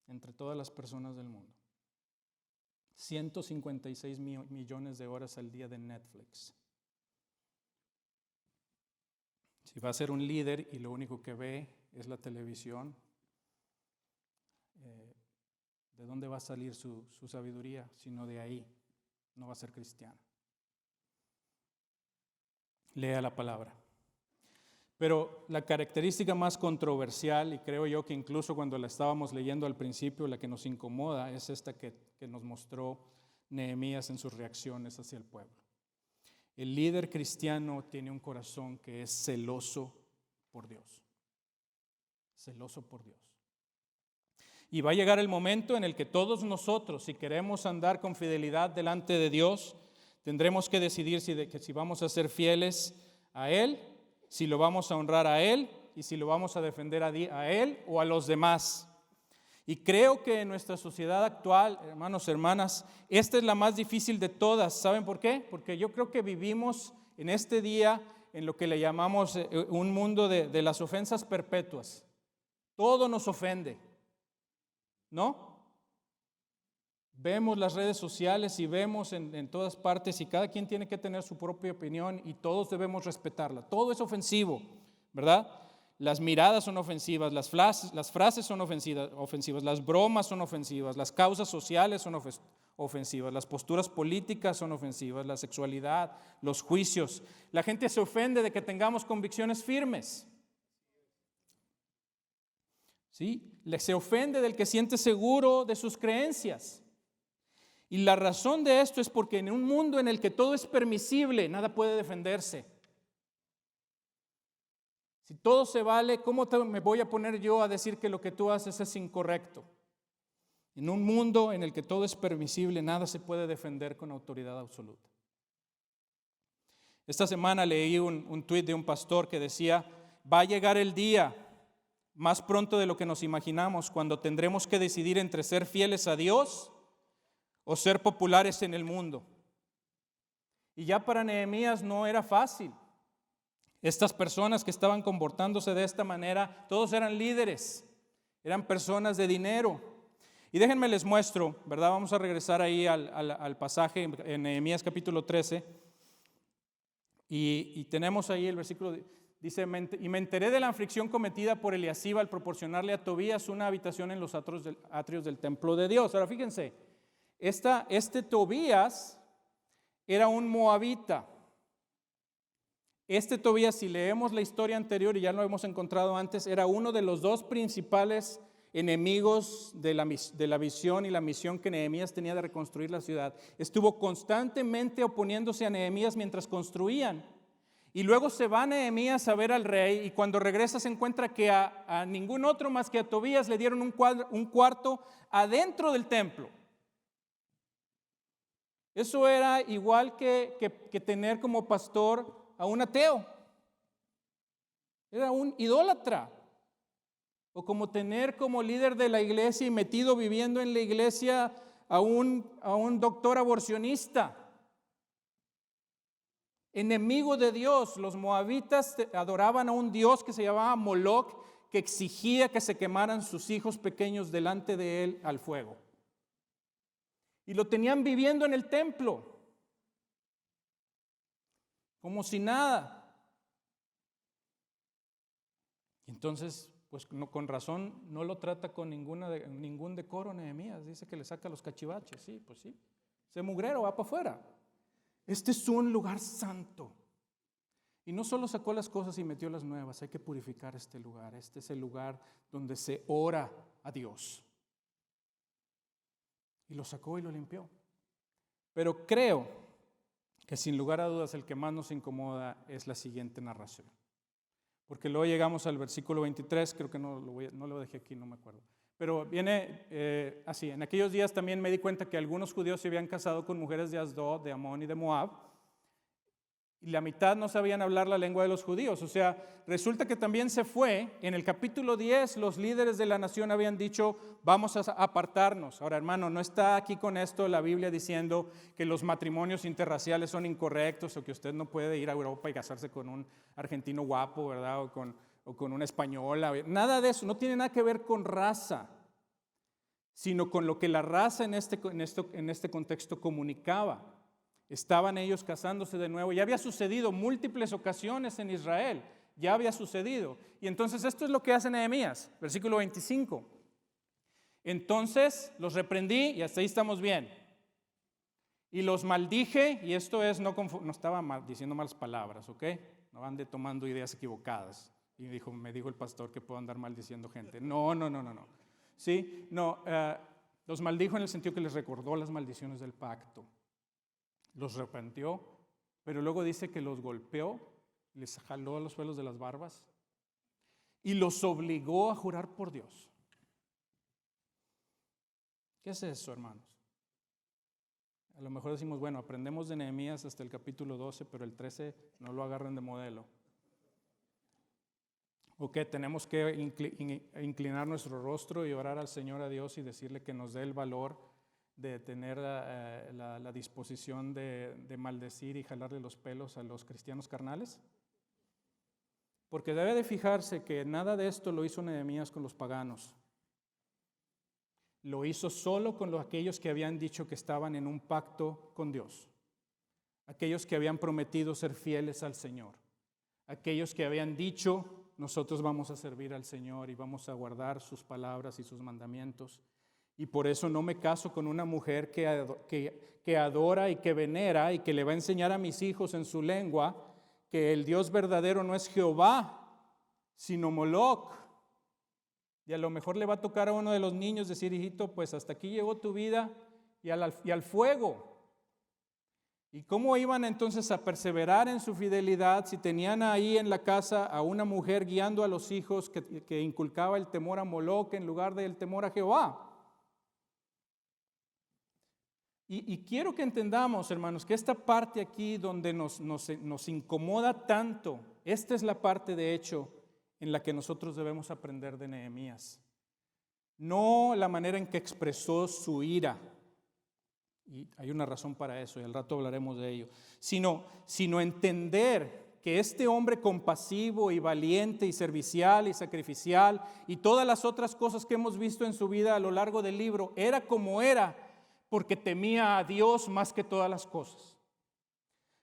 entre todas las personas del mundo. 156 millones de horas al día de Netflix. Si va a ser un líder y lo único que ve es la televisión, ¿de dónde va a salir su sabiduría? Sino de ahí. No va a ser cristiano. Lea la palabra. Pero la característica más controversial, y creo yo que incluso cuando la estábamos leyendo al principio, la que nos incomoda, es esta que nos mostró Nehemías en sus reacciones hacia el pueblo. El líder cristiano tiene un corazón que es celoso por Dios. Celoso por Dios. Y va a llegar el momento en el que todos nosotros, si queremos andar con fidelidad delante de Dios, tendremos que decidir si vamos a ser fieles a Él, si lo vamos a honrar a Él y si lo vamos a defender a Él o a los demás. Y creo que en nuestra sociedad actual, hermanos, hermanas, esta es la más difícil de todas. ¿Saben por qué? Porque yo creo que vivimos en este día en lo que le llamamos un mundo de las ofensas perpetuas. Todo nos ofende, ¿no? Vemos las redes sociales y vemos en todas partes y cada quien tiene que tener su propia opinión y todos debemos respetarla. Todo es ofensivo, ¿verdad? Las miradas son ofensivas, las frases son ofensivas, las bromas son ofensivas, las causas sociales son ofensivas, las posturas políticas son ofensivas, la sexualidad, los juicios. La gente se ofende de que tengamos convicciones firmes. ¿Sí? Se ofende del que siente seguro de sus creencias. Y la razón de esto es porque en un mundo en el que todo es permisible, nada puede defenderse. Si todo se vale, ¿cómo me voy a poner yo a decir que lo que tú haces es incorrecto? En un mundo en el que todo es permisible, nada se puede defender con autoridad absoluta. Esta semana leí un tuit de un pastor que decía, va a llegar el día, más pronto de lo que nos imaginamos, cuando tendremos que decidir entre ser fieles a Dios o ser populares en el mundo. Y ya para Nehemías no era fácil. Estas personas que estaban comportándose de esta manera, todos eran líderes, eran personas de dinero. Y déjenme les muestro, ¿verdad? Vamos a regresar ahí al pasaje en Nehemías capítulo 13. Y tenemos ahí el versículo, dice, y me enteré de la aflicción cometida por Eliasiba al proporcionarle a Tobías una habitación en los atrios del templo de Dios. Ahora fíjense, este Tobías era un moabita. Este Tobías, si leemos la historia anterior, y ya lo hemos encontrado antes, era uno de los dos principales enemigos de la visión y la misión que Nehemías tenía de reconstruir la ciudad. Estuvo constantemente oponiéndose a Nehemías mientras construían. Y luego se va Nehemías a ver al rey y cuando regresa se encuentra que a ningún otro más que a Tobías le dieron un cuarto adentro del templo. Eso era igual que tener como pastor a un ateo. Era un idólatra. O como tener como líder de la iglesia y metido viviendo en la iglesia a un doctor aborcionista. Enemigo de Dios. Los moabitas adoraban a un dios que se llamaba Moloc, que exigía que se quemaran sus hijos pequeños delante de él al fuego. Y lo tenían viviendo en el templo, como si nada. Entonces pues no, con razón no lo trata con ningún decoro Nehemías. Dice que le saca los cachivaches. Sí, pues sí. Ese mugrero va para afuera. Este es un lugar santo. Y no solo sacó las cosas y metió las nuevas, hay que purificar este lugar. Este es el lugar donde se ora a Dios. Y lo sacó y lo limpió. Pero creo que sin lugar a dudas el que más nos incomoda es la siguiente narración. Porque luego llegamos al versículo 23, creo que no lo dejé aquí, no me acuerdo. Pero viene así, en aquellos días también me di cuenta que algunos judíos se habían casado con mujeres de Asdod, de Amón y de Moab, y la mitad no sabían hablar la lengua de los judíos. O sea, resulta que también se fue, en el capítulo 10 los líderes de la nación habían dicho, vamos a apartarnos. Ahora, hermano, no está aquí con esto la Biblia diciendo que los matrimonios interraciales son incorrectos o que usted no puede ir a Europa y casarse con un argentino guapo, ¿verdad? O con una española. Nada de eso, no tiene nada que ver con raza, sino con lo que la raza en este contexto comunicaba. Estaban ellos casándose de nuevo. Ya había sucedido múltiples ocasiones en Israel. Ya había sucedido. Y entonces esto es lo que hace Nehemías, versículo 25. Entonces los reprendí y hasta ahí estamos bien. Y los maldije, y esto es, no estaba diciendo malas palabras, ¿ok? No ande tomando ideas equivocadas. Y me dijo el pastor que puedo andar maldiciendo gente. No. ¿Sí? No, los maldijo en el sentido que les recordó las maldiciones del pacto. Los reprendió, pero luego dice que los golpeó, les jaló los pelos de las barbas y los obligó a jurar por Dios. ¿Qué es eso, hermanos? A lo mejor decimos, bueno, aprendemos de Nehemías hasta el capítulo 12, pero el 13 no lo agarren de modelo. ¿O qué? Tenemos que inclinar nuestro rostro y orar al Señor, a Dios, y decirle que nos dé el valor de tener la disposición de maldecir y jalarle los pelos a los cristianos carnales. Porque debe de fijarse que nada de esto lo hizo Nehemías con los paganos. Lo hizo solo con aquellos que habían dicho que estaban en un pacto con Dios. Aquellos que habían prometido ser fieles al Señor. Aquellos que habían dicho, nosotros vamos a servir al Señor y vamos a guardar sus palabras y sus mandamientos. Y por eso no me caso con una mujer que adora y que venera y que le va a enseñar a mis hijos en su lengua que el Dios verdadero no es Jehová, sino Moloc. Y a lo mejor le va a tocar a uno de los niños decir, hijito, pues hasta aquí llegó tu vida y al fuego. ¿Y cómo iban entonces a perseverar en su fidelidad si tenían ahí en la casa a una mujer guiando a los hijos que inculcaba el temor a Moloc en lugar del temor a Jehová? Y quiero que entendamos, hermanos, que esta parte aquí donde nos incomoda tanto, esta es la parte de hecho en la que nosotros debemos aprender de Nehemías. No la manera en que expresó su ira, y hay una razón para eso, y al rato hablaremos de ello, sino entender que este hombre compasivo y valiente y servicial y sacrificial y todas las otras cosas que hemos visto en su vida a lo largo del libro, era como era, porque temía a Dios más que todas las cosas,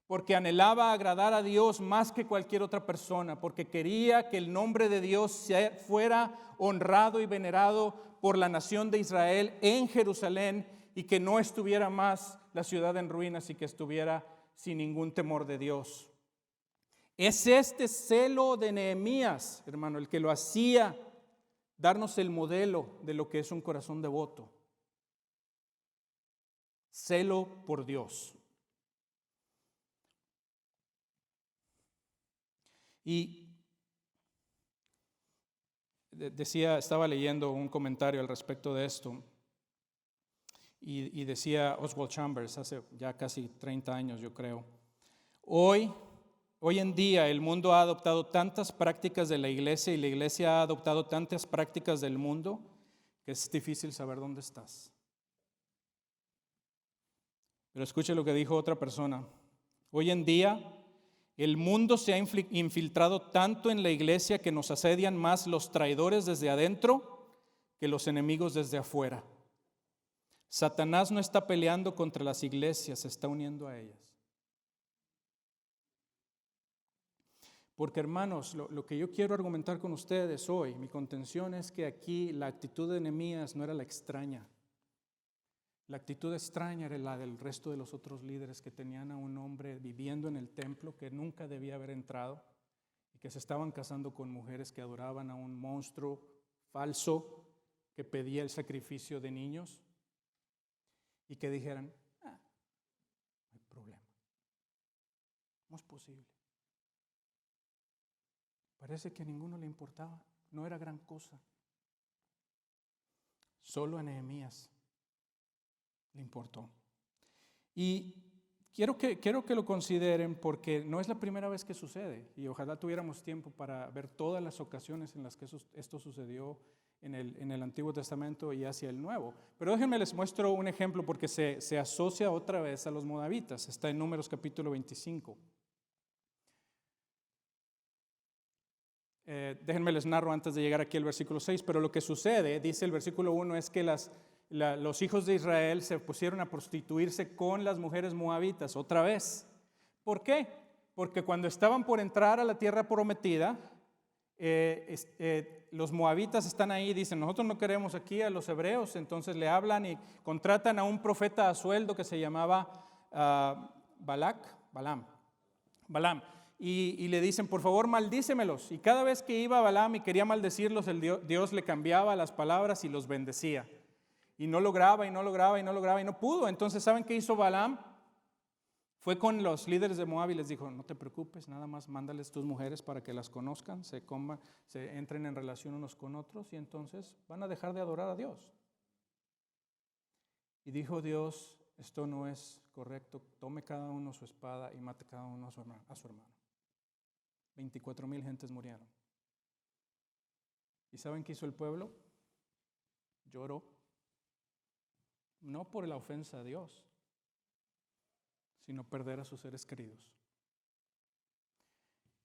porque anhelaba agradar a Dios más que cualquier otra persona, porque quería que el nombre de Dios fuera honrado y venerado por la nación de Israel en Jerusalén y que no estuviera más la ciudad en ruinas y que estuviera sin ningún temor de Dios. Es este celo de Nehemías, hermano, el que lo hacía darnos el modelo de lo que es un corazón devoto. Celo por Dios. Y estaba leyendo un comentario al respecto de esto, y decía Oswald Chambers hace ya casi 30 años, yo creo, hoy en día el mundo ha adoptado tantas prácticas de la iglesia y la iglesia ha adoptado tantas prácticas del mundo que es difícil saber dónde estás. Pero escuche lo que dijo otra persona. Hoy en día, el mundo se ha infiltrado tanto en la iglesia que nos asedian más los traidores desde adentro que los enemigos desde afuera. Satanás no está peleando contra las iglesias, se está uniendo a ellas. Porque hermanos, lo que yo quiero argumentar con ustedes hoy, mi contención es que aquí la actitud de Nehemías no era la extraña. La actitud extraña era la del resto de los otros líderes que tenían a un hombre viviendo en el templo que nunca debía haber entrado y que se estaban casando con mujeres que adoraban a un monstruo falso que pedía el sacrificio de niños y que dijeran, no hay problema, ¿cómo es posible? Parece que a ninguno le importaba, no era gran cosa. Solo a Nehemías le importó. Y quiero que lo consideren porque no es la primera vez que sucede y ojalá tuviéramos tiempo para ver todas las ocasiones en las que esto sucedió en el Antiguo Testamento y hacia el Nuevo. Pero déjenme les muestro un ejemplo porque se asocia otra vez a los moabitas. Está en Números capítulo 25. Déjenme les narro antes de llegar aquí al versículo 6, pero lo que sucede, dice el versículo 1, es que los hijos de Israel se pusieron a prostituirse con las mujeres moabitas otra vez. ¿Por qué? Porque cuando estaban por entrar a la tierra prometida, los moabitas están ahí y dicen, nosotros no queremos aquí a los hebreos, entonces le hablan y contratan a un profeta a sueldo que se llamaba Balaam. Y le dicen, por favor, maldícemelos. Y cada vez que iba Balaam y quería maldecirlos, Dios le cambiaba las palabras y los bendecía. Y no lograba, y no pudo. Entonces, ¿saben qué hizo Balaam? Fue con los líderes de Moab y les dijo, no te preocupes, nada más mándales tus mujeres para que las conozcan, se entren en relación unos con otros y entonces van a dejar de adorar a Dios. Y dijo Dios, esto no es correcto, tome cada uno su espada y mate cada uno a su hermano. 24,000 gentes murieron. ¿Y saben qué hizo el pueblo? Lloró. No por la ofensa a Dios, sino perder a sus seres queridos.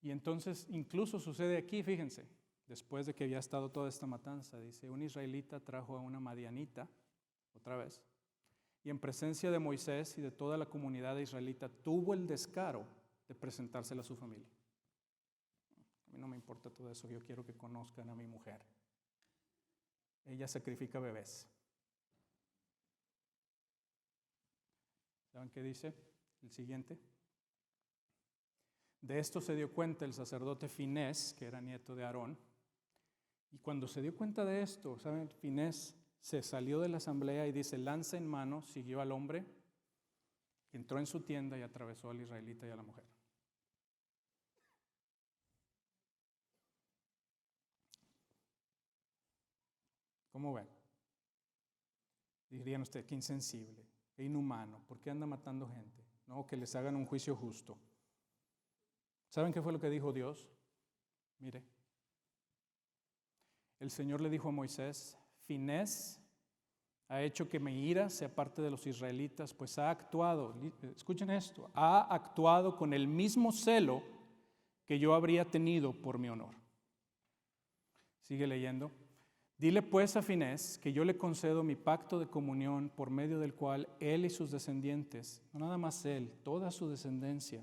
Y entonces incluso sucede aquí, fíjense, después de que había estado toda esta matanza, dice, un israelita trajo a una madianita, otra vez, y en presencia de Moisés y de toda la comunidad israelita tuvo el descaro de presentársela a su familia. A mí no me importa todo eso, yo quiero que conozcan a mi mujer. Ella sacrifica bebés. ¿Saben qué dice? El siguiente. De esto se dio cuenta el sacerdote Finés, que era nieto de Aarón. Y cuando se dio cuenta de esto, ¿saben? Finés se salió de la asamblea y dice, lanza en mano, siguió al hombre, entró en su tienda y atravesó al israelita y a la mujer. ¿Cómo ven? Dirían ustedes, qué insensible, qué inhumano, ¿por qué anda matando gente? No, que les hagan un juicio justo. ¿Saben qué fue lo que dijo Dios? Mire, el Señor le dijo a Moisés, Finés ha hecho que mi ira sea parte de los israelitas, pues ha actuado, escuchen esto, ha actuado con el mismo celo que yo habría tenido por mi honor. Sigue leyendo. Dile pues a Finés que yo le concedo mi pacto de comunión por medio del cual él y sus descendientes, no nada más él, toda su descendencia,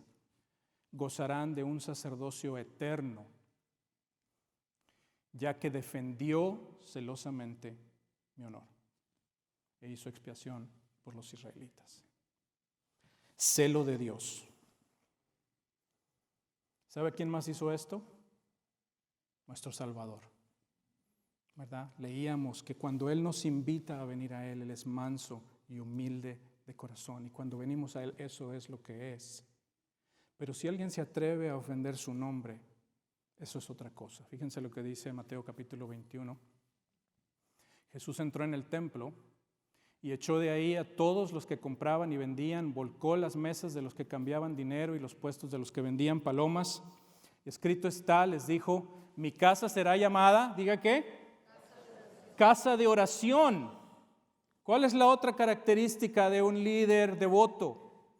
gozarán de un sacerdocio eterno, ya que defendió celosamente mi honor e hizo expiación por los israelitas. Celo de Dios. ¿Sabe quién más hizo esto? Nuestro Salvador. ¿Verdad? Leíamos que cuando Él nos invita a venir a Él, Él es manso y humilde de corazón. Y cuando venimos a Él, eso es lo que es. Pero si alguien se atreve a ofender su nombre, eso es otra cosa. Fíjense lo que dice Mateo capítulo 21. Jesús entró en el templo y echó de ahí a todos los que compraban y vendían, volcó las mesas de los que cambiaban dinero y los puestos de los que vendían palomas. Escrito está, les dijo, mi casa será llamada, ¿diga qué? Casa de oración. ¿Cuál es la otra característica de un líder devoto,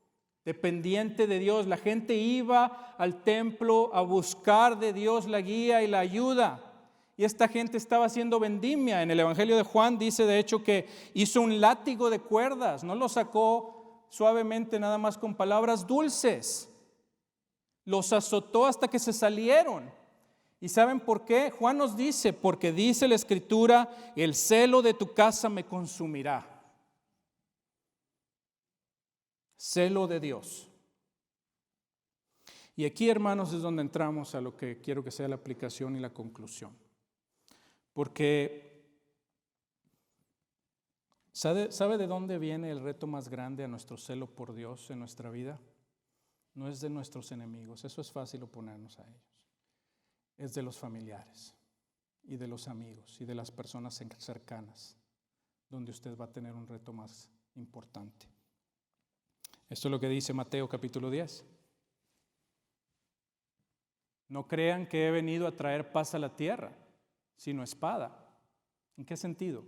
dependiente de Dios? La gente iba al templo a buscar de Dios la guía y la ayuda. Y esta gente estaba haciendo vendimia. En el Evangelio de Juan dice de hecho que hizo un látigo de cuerdas. No lo sacó suavemente nada más con palabras dulces. Los azotó hasta que se salieron. ¿Y saben por qué? Juan nos dice, porque dice la Escritura, el celo de tu casa me consumirá. Celo de Dios. Y aquí, hermanos, es donde entramos a lo que quiero que sea la aplicación y la conclusión. Porque, ¿sabe de dónde viene el reto más grande a nuestro celo por Dios en nuestra vida? No es de nuestros enemigos, eso es fácil oponernos a ellos. Es de los familiares y de los amigos y de las personas cercanas, donde usted va a tener un reto más importante. Esto es lo que dice Mateo capítulo 10. No crean que he venido a traer paz a la tierra, sino espada. ¿En qué sentido?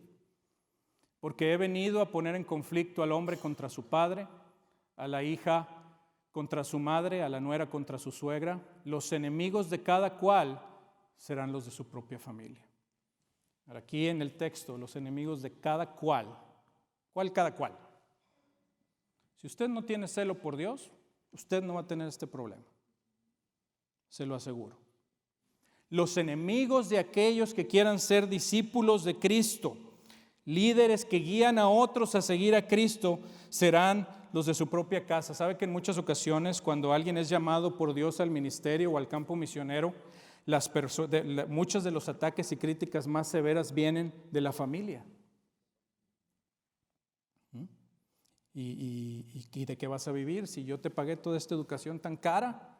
Porque he venido a poner en conflicto al hombre contra su padre, a la hija contra su madre, a la nuera contra su suegra. Los enemigos de cada cual serán los de su propia familia. Ahora, aquí en el texto, los enemigos de cada cual. ¿Cuál cada cual? Si usted no tiene celo por Dios, usted no va a tener este problema. Se lo aseguro. Los enemigos de aquellos que quieran ser discípulos de Cristo, líderes que guían a otros a seguir a Cristo, serán los de su propia casa. ¿Sabe que en muchas ocasiones cuando alguien es llamado por Dios al ministerio o al campo misionero, muchos de los ataques y críticas más severas vienen de la familia? ¿Y de qué vas a vivir? Si yo te pagué toda esta educación tan cara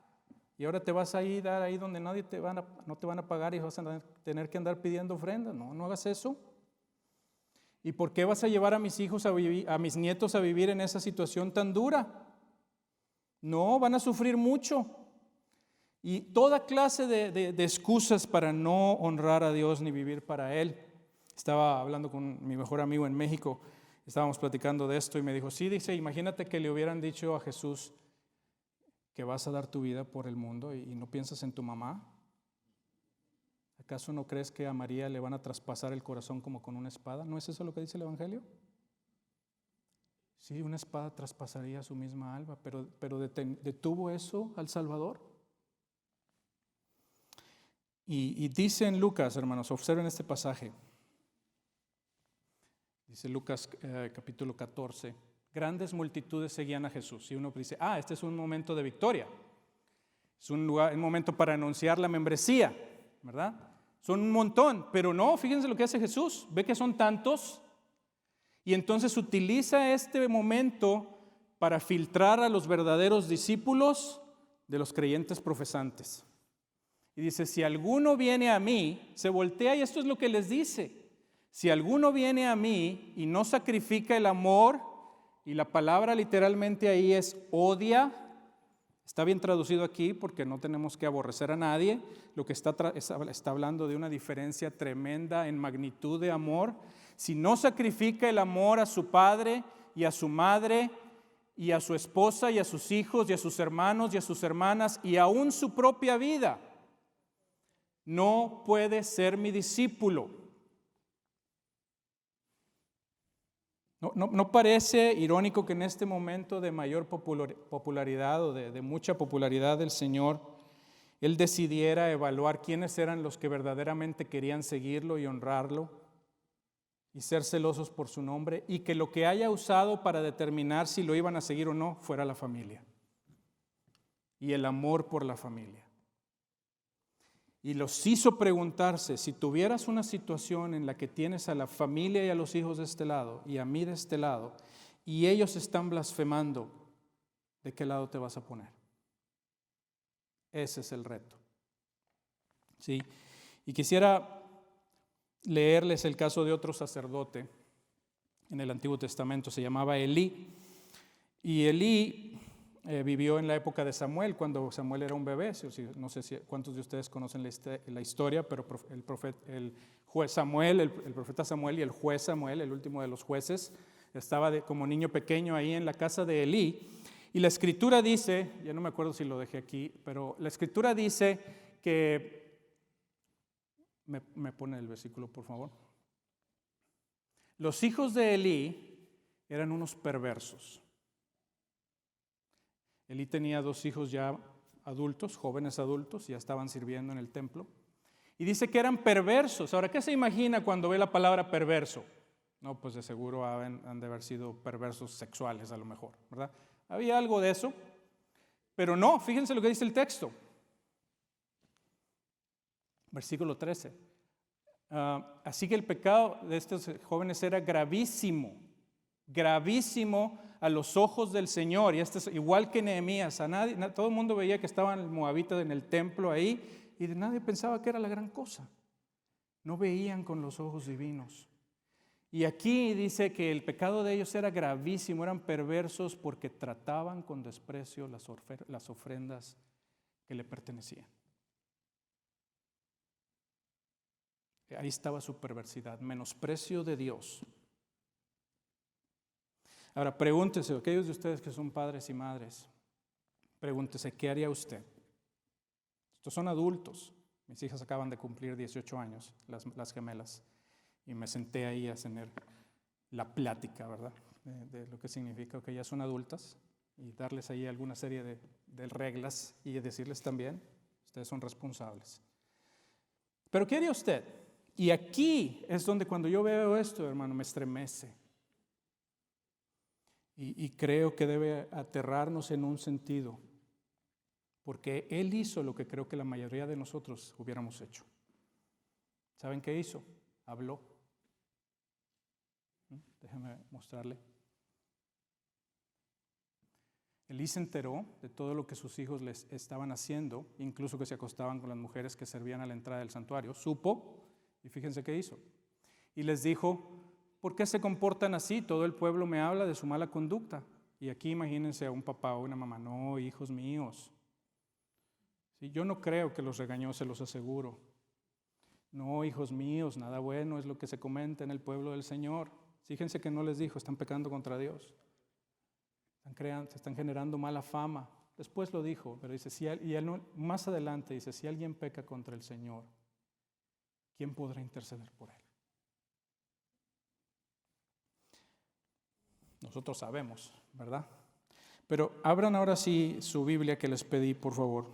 y ahora te vas a ir ahí donde no te van a pagar y vas a tener que andar pidiendo ofrenda. No hagas eso. ¿Y por qué vas a llevar a mis hijos a mis nietos a vivir en esa situación tan dura? No, van a sufrir mucho. Y toda clase de excusas para no honrar a Dios ni vivir para Él. Estaba hablando con mi mejor amigo en México, estábamos platicando de esto y me dijo, sí, dice, imagínate que le hubieran dicho a Jesús que vas a dar tu vida por el mundo y no piensas en tu mamá. ¿Acaso no crees que a María le van a traspasar el corazón como con una espada? ¿No es eso lo que dice el Evangelio? Sí, una espada traspasaría su misma alma, pero ¿detuvo eso al Salvador? Y dice en Lucas, hermanos, observen este pasaje. Dice Lucas capítulo 14, grandes multitudes seguían a Jesús. Y uno dice, este es un momento de victoria. Es un momento para anunciar la membresía, ¿verdad? Son un montón, pero no, fíjense lo que hace Jesús. Ve que son tantos y entonces utiliza este momento para filtrar a los verdaderos discípulos de los creyentes profesantes. Y dice, si alguno viene a mí, se voltea y esto es lo que les dice. Si alguno viene a mí y no sacrifica el amor, y la palabra literalmente ahí es odia, está bien traducido aquí porque no tenemos que aborrecer a nadie, lo que está hablando de una diferencia tremenda en magnitud de amor. Si no sacrifica el amor a su padre y a su madre y a su esposa y a sus hijos y a sus hermanos y a sus hermanas y aún su propia vida, no puede ser mi discípulo. ¿No parece irónico que en este momento de mayor popularidad o de mucha popularidad del Señor, Él decidiera evaluar quiénes eran los que verdaderamente querían seguirlo y honrarlo y ser celosos por su nombre, y que lo que haya usado para determinar si lo iban a seguir o no fuera la familia y el amor por la familia? Y los hizo preguntarse, si tuvieras una situación en la que tienes a la familia y a los hijos de este lado y a mí de este lado, y ellos están blasfemando, ¿de qué lado te vas a poner? Ese es el reto. ¿Sí? Y quisiera leerles el caso de otro sacerdote en el Antiguo Testamento, se llamaba Elí. Y Elí vivió en la época de Samuel, cuando Samuel era un bebé. No sé cuántos de ustedes conocen la historia, pero el profeta Samuel y el juez Samuel, el último de los jueces, estaba como niño pequeño ahí en la casa de Elí. Y la Escritura dice, ya no me acuerdo si lo dejé aquí, pero la Escritura dice que, me pone el versículo por favor. Los hijos de Elí eran unos perversos. Elí tenía 2 hijos ya adultos, jóvenes adultos, ya estaban sirviendo en el templo. Y dice que eran perversos. Ahora, ¿qué se imagina cuando ve la palabra perverso? No, pues de seguro han de haber sido perversos sexuales a lo mejor, ¿verdad? Había algo de eso, pero no, fíjense lo que dice el texto. Versículo 13. Así que el pecado de estos jóvenes era gravísimo, gravísimo a los ojos del Señor. Y esto es igual que Nehemías. Todo el mundo veía que estaban los moabitas en el templo ahí y nadie pensaba que era la gran cosa. No veían con los ojos divinos. Y aquí dice que el pecado de ellos era gravísimo, eran perversos porque trataban con desprecio las ofrendas que le pertenecían. Ahí estaba su perversidad, menosprecio de Dios. Ahora pregúntese, aquellos de ustedes que son padres y madres, pregúntese, ¿qué haría usted? Estos son adultos. Mis hijas acaban de cumplir 18 años, las gemelas, y me senté ahí a tener la plática, ¿verdad? De lo que significa que ya son adultas y darles ahí alguna serie de reglas y decirles también, ustedes son responsables. Pero ¿qué haría usted? Y aquí es donde cuando yo veo esto, hermano, me estremece. Y creo que debe aterrarnos en un sentido, porque Él hizo lo que creo que la mayoría de nosotros hubiéramos hecho. ¿Saben qué hizo? Habló. Déjenme mostrarle. Elí se enteró de todo lo que sus hijos les estaban haciendo, incluso que se acostaban con las mujeres que servían a la entrada del santuario. Supo, y fíjense qué hizo. Y les dijo, ¿por qué se comportan así? Todo el pueblo me habla de su mala conducta. Y aquí imagínense a un papá o una mamá, no, hijos míos. Sí, yo no creo que los regañó, se los aseguro. No, hijos míos, nada bueno es lo que se comenta en el pueblo del Señor. Fíjense que no les dijo, están pecando contra Dios. Se están generando mala fama. Después lo dijo, pero dice, más adelante dice, si alguien peca contra el Señor, ¿quién podrá interceder por él? Nosotros sabemos, ¿verdad? Pero abran ahora sí su Biblia que les pedí, por favor.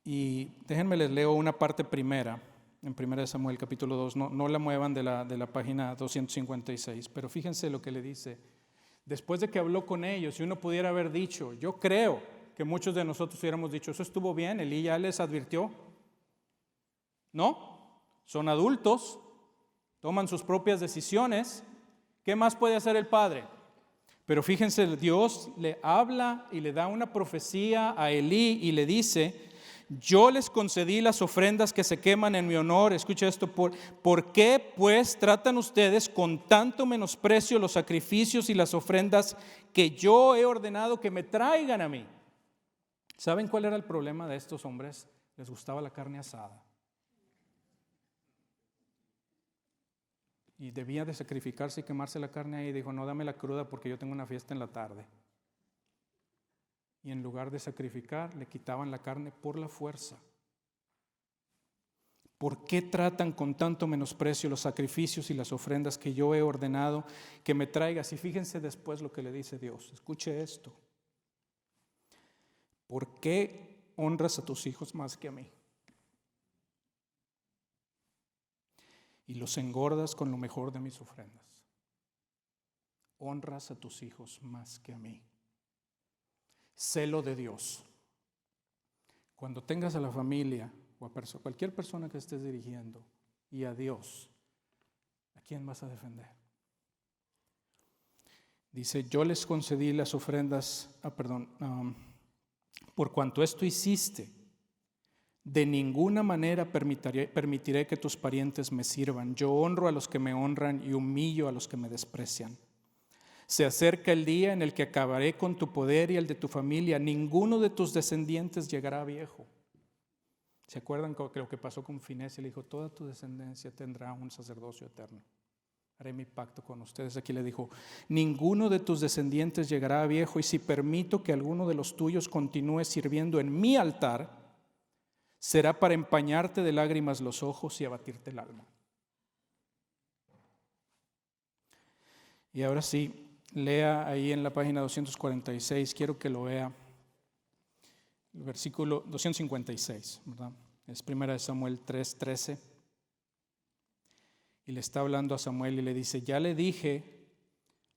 Y déjenme les leo una parte primera, en 1 Samuel capítulo 2, no la muevan de la página 256, pero fíjense lo que le dice. Después de que habló con ellos, si uno pudiera haber dicho, yo creo que muchos de nosotros hubiéramos dicho, eso estuvo bien, Elí ya les advirtió. No, son adultos, toman sus propias decisiones. ¿Qué más puede hacer el padre? Pero fíjense, Dios le habla y le da una profecía a Elí y le dice, yo les concedí las ofrendas que se queman en mi honor. Escucha esto, ¿por qué pues tratan ustedes con tanto menosprecio los sacrificios y las ofrendas que yo he ordenado que me traigan a mí? ¿Saben cuál era el problema de estos hombres? Les gustaba la carne asada. Y debía de sacrificarse y quemarse la carne ahí. Dijo, no, dame la cruda porque yo tengo una fiesta en la tarde. Y en lugar de sacrificar, le quitaban la carne por la fuerza. ¿Por qué tratan con tanto menosprecio los sacrificios y las ofrendas que yo he ordenado que me traigas? Y fíjense después lo que le dice Dios. Escuche esto. ¿Por qué honras a tus hijos más que a mí? Y los engordas con lo mejor de mis ofrendas. Honras a tus hijos más que a mí. Celo de Dios. Cuando tengas a la familia o a cualquier persona que estés dirigiendo y a Dios, ¿a quién vas a defender? Dice, yo les concedí las ofrendas, por cuanto esto hiciste, de ninguna manera permitiré que tus parientes me sirvan. Yo honro a los que me honran y humillo a los que me desprecian. Se acerca el día en el que acabaré con tu poder y el de tu familia. Ninguno de tus descendientes llegará viejo. ¿Se acuerdan lo que pasó con Finés? Le dijo, toda tu descendencia tendrá un sacerdocio eterno. Haré mi pacto con ustedes. Aquí le dijo, ninguno de tus descendientes llegará viejo, y si permito que alguno de los tuyos continúe sirviendo en mi altar, será para empañarte de lágrimas los ojos y abatirte el alma. Y ahora sí, lea ahí en la página 246, quiero que lo vea, el versículo 256, ¿verdad? Es 1 Samuel 3:13. Y le está hablando a Samuel y le dice: ya le dije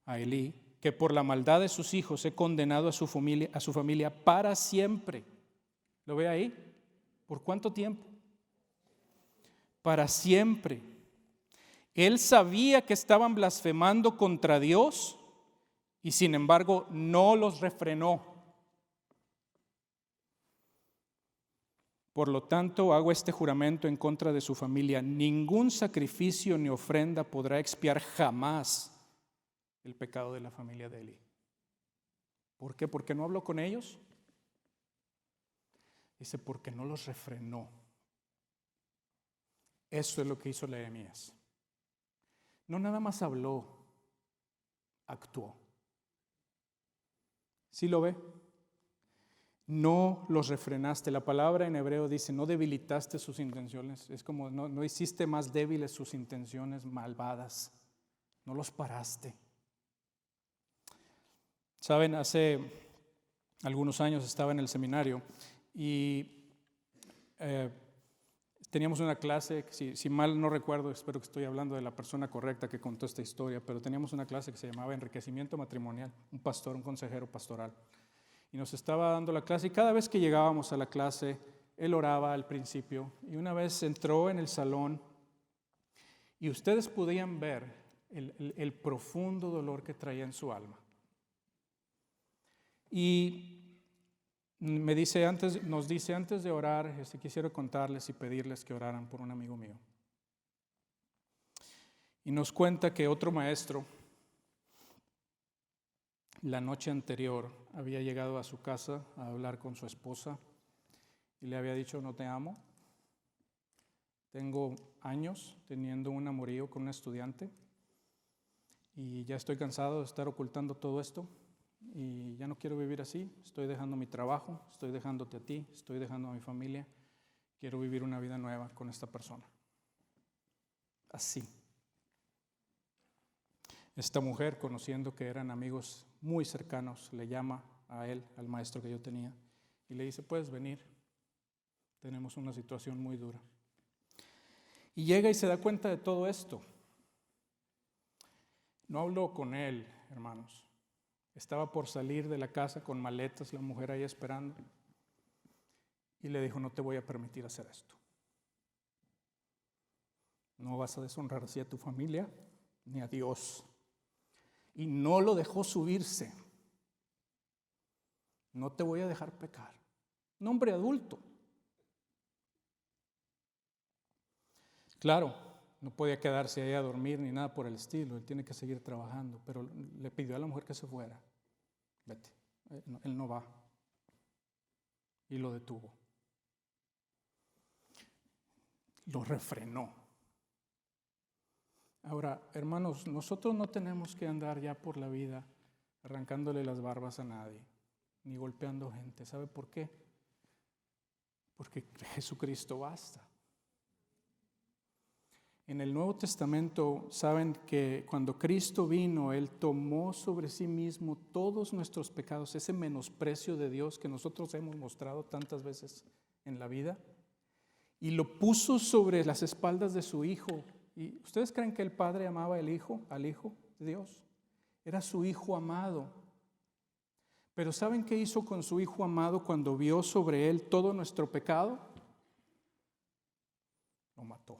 a Elí que por la maldad de sus hijos he condenado a su familia para siempre. ¿Lo ve ahí? ¿Por cuánto tiempo? Para siempre. Él sabía que estaban blasfemando contra Dios y sin embargo no los refrenó. Por lo tanto, hago este juramento en contra de su familia: ningún sacrificio ni ofrenda podrá expiar jamás el pecado de la familia de Elí. ¿Por qué? ¿Porque no habló con ellos? Dice, porque no los refrenó. Eso es lo que hizo Nehemías. No nada más habló, actuó. ¿Sí lo ve? No los refrenaste. La palabra en hebreo dice, no debilitaste sus intenciones. Es como no hiciste más débiles sus intenciones malvadas. No los paraste. Saben, hace algunos años estaba en el seminario y teníamos una clase, si mal no recuerdo, espero que estoy hablando de la persona correcta que contó esta historia, pero teníamos una clase que se llamaba Enriquecimiento Matrimonial, un consejero pastoral. Y nos estaba dando la clase y cada vez que llegábamos a la clase, él oraba al principio y una vez entró en el salón y ustedes podían ver el profundo dolor que traía en su alma. Y nos dice antes de orar, quisiera contarles y pedirles que oraran por un amigo mío. Y nos cuenta que otro maestro, la noche anterior, había llegado a su casa a hablar con su esposa y le había dicho: no te amo. Tengo años teniendo un amorío con un estudiante y ya estoy cansado de estar ocultando todo esto. Y ya no quiero vivir así, estoy dejando mi trabajo, estoy dejándote a ti, estoy dejando a mi familia, quiero vivir una vida nueva con esta persona. Así. Esta mujer, conociendo que eran amigos muy cercanos, le llama a él, al maestro que yo tenía, y le dice: puedes venir, tenemos una situación muy dura. Y llega y se da cuenta de todo esto. No habló con él, hermanos. Estaba por salir de la casa con maletas, la mujer ahí esperando. Y le dijo: no te voy a permitir hacer esto. No vas a deshonrar así a tu familia ni a Dios. Y no lo dejó subirse. No te voy a dejar pecar. Un hombre adulto. Claro, no podía quedarse ahí a dormir ni nada por el estilo. Él tiene que seguir trabajando. Pero le pidió a la mujer que se fuera. Vete, él no va. Y lo detuvo. Lo refrenó. Ahora, hermanos, nosotros no tenemos que andar ya por la vida arrancándole las barbas a nadie, ni golpeando gente. ¿Sabe por qué? Porque Jesucristo basta. En el Nuevo Testamento saben que cuando Cristo vino, Él tomó sobre sí mismo todos nuestros pecados, ese menosprecio de Dios que nosotros hemos mostrado tantas veces en la vida, y lo puso sobre las espaldas de su Hijo. ¿Y ustedes creen que el Padre amaba al Hijo de Dios? Era su Hijo amado. Pero ¿saben qué hizo con su Hijo amado cuando vio sobre Él todo nuestro pecado? Lo mató.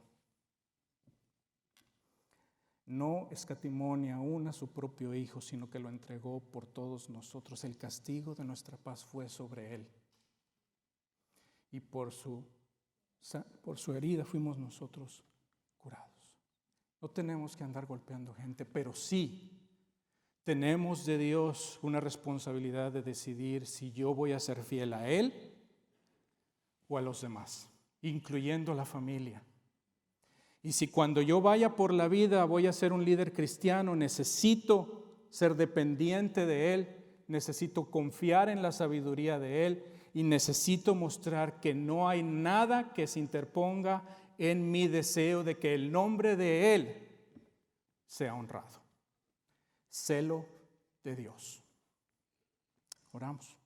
No escatimó ni aún a su propio Hijo, sino que lo entregó por todos nosotros. El castigo de nuestra paz fue sobre Él. Y por su herida fuimos nosotros curados. No tenemos que andar golpeando gente, pero sí tenemos de Dios una responsabilidad de decidir si yo voy a ser fiel a Él o a los demás, incluyendo la familia. Y si cuando yo vaya por la vida voy a ser un líder cristiano, necesito ser dependiente de Él, necesito confiar en la sabiduría de Él y necesito mostrar que no hay nada que se interponga en mi deseo de que el nombre de Él sea honrado. Celo de Dios. Oramos.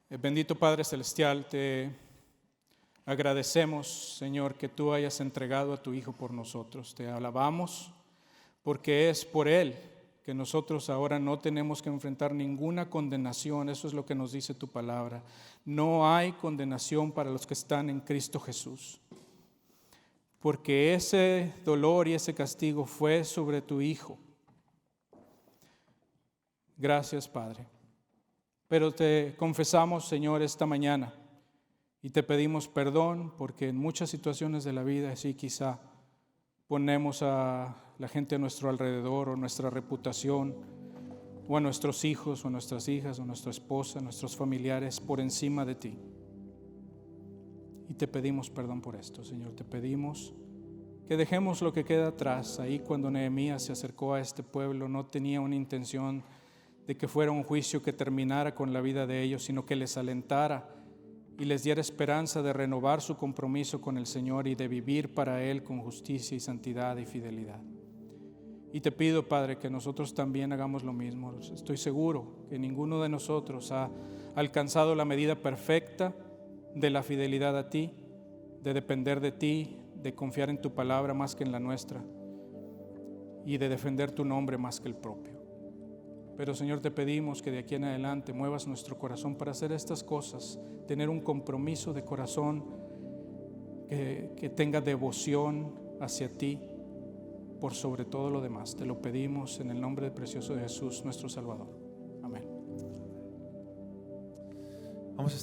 Bendito Padre Celestial, te agradecemos, Señor, que tú hayas entregado a tu Hijo por nosotros. Te alabamos porque es por Él que nosotros ahora no tenemos que enfrentar ninguna condenación. Eso es lo que nos dice tu palabra. No hay condenación para los que están en Cristo Jesús, porque ese dolor y ese castigo fue sobre tu Hijo. Gracias, Padre. Pero te confesamos, Señor, esta mañana y te pedimos perdón porque en muchas situaciones de la vida, sí, quizá ponemos a la gente a nuestro alrededor o nuestra reputación o a nuestros hijos o nuestras hijas o nuestra esposa, nuestros familiares por encima de ti. Y te pedimos perdón por esto, Señor. Te pedimos que dejemos lo que queda atrás. Ahí cuando Nehemías se acercó a este pueblo no tenía una intención de que fuera un juicio que terminara con la vida de ellos, sino que les alentara y les diera esperanza de renovar su compromiso con el Señor y de vivir para Él con justicia y santidad y fidelidad. Y te pido, Padre, que nosotros también hagamos lo mismo. Estoy seguro que ninguno de nosotros ha alcanzado la medida perfecta de la fidelidad a ti, de depender de ti, de confiar en tu palabra más que en la nuestra y de defender tu nombre más que el propio. Pero, Señor, te pedimos que de aquí en adelante muevas nuestro corazón para hacer estas cosas, tener un compromiso de corazón que tenga devoción hacia ti por sobre todo lo demás. Te lo pedimos en el nombre precioso de Jesús, nuestro Salvador.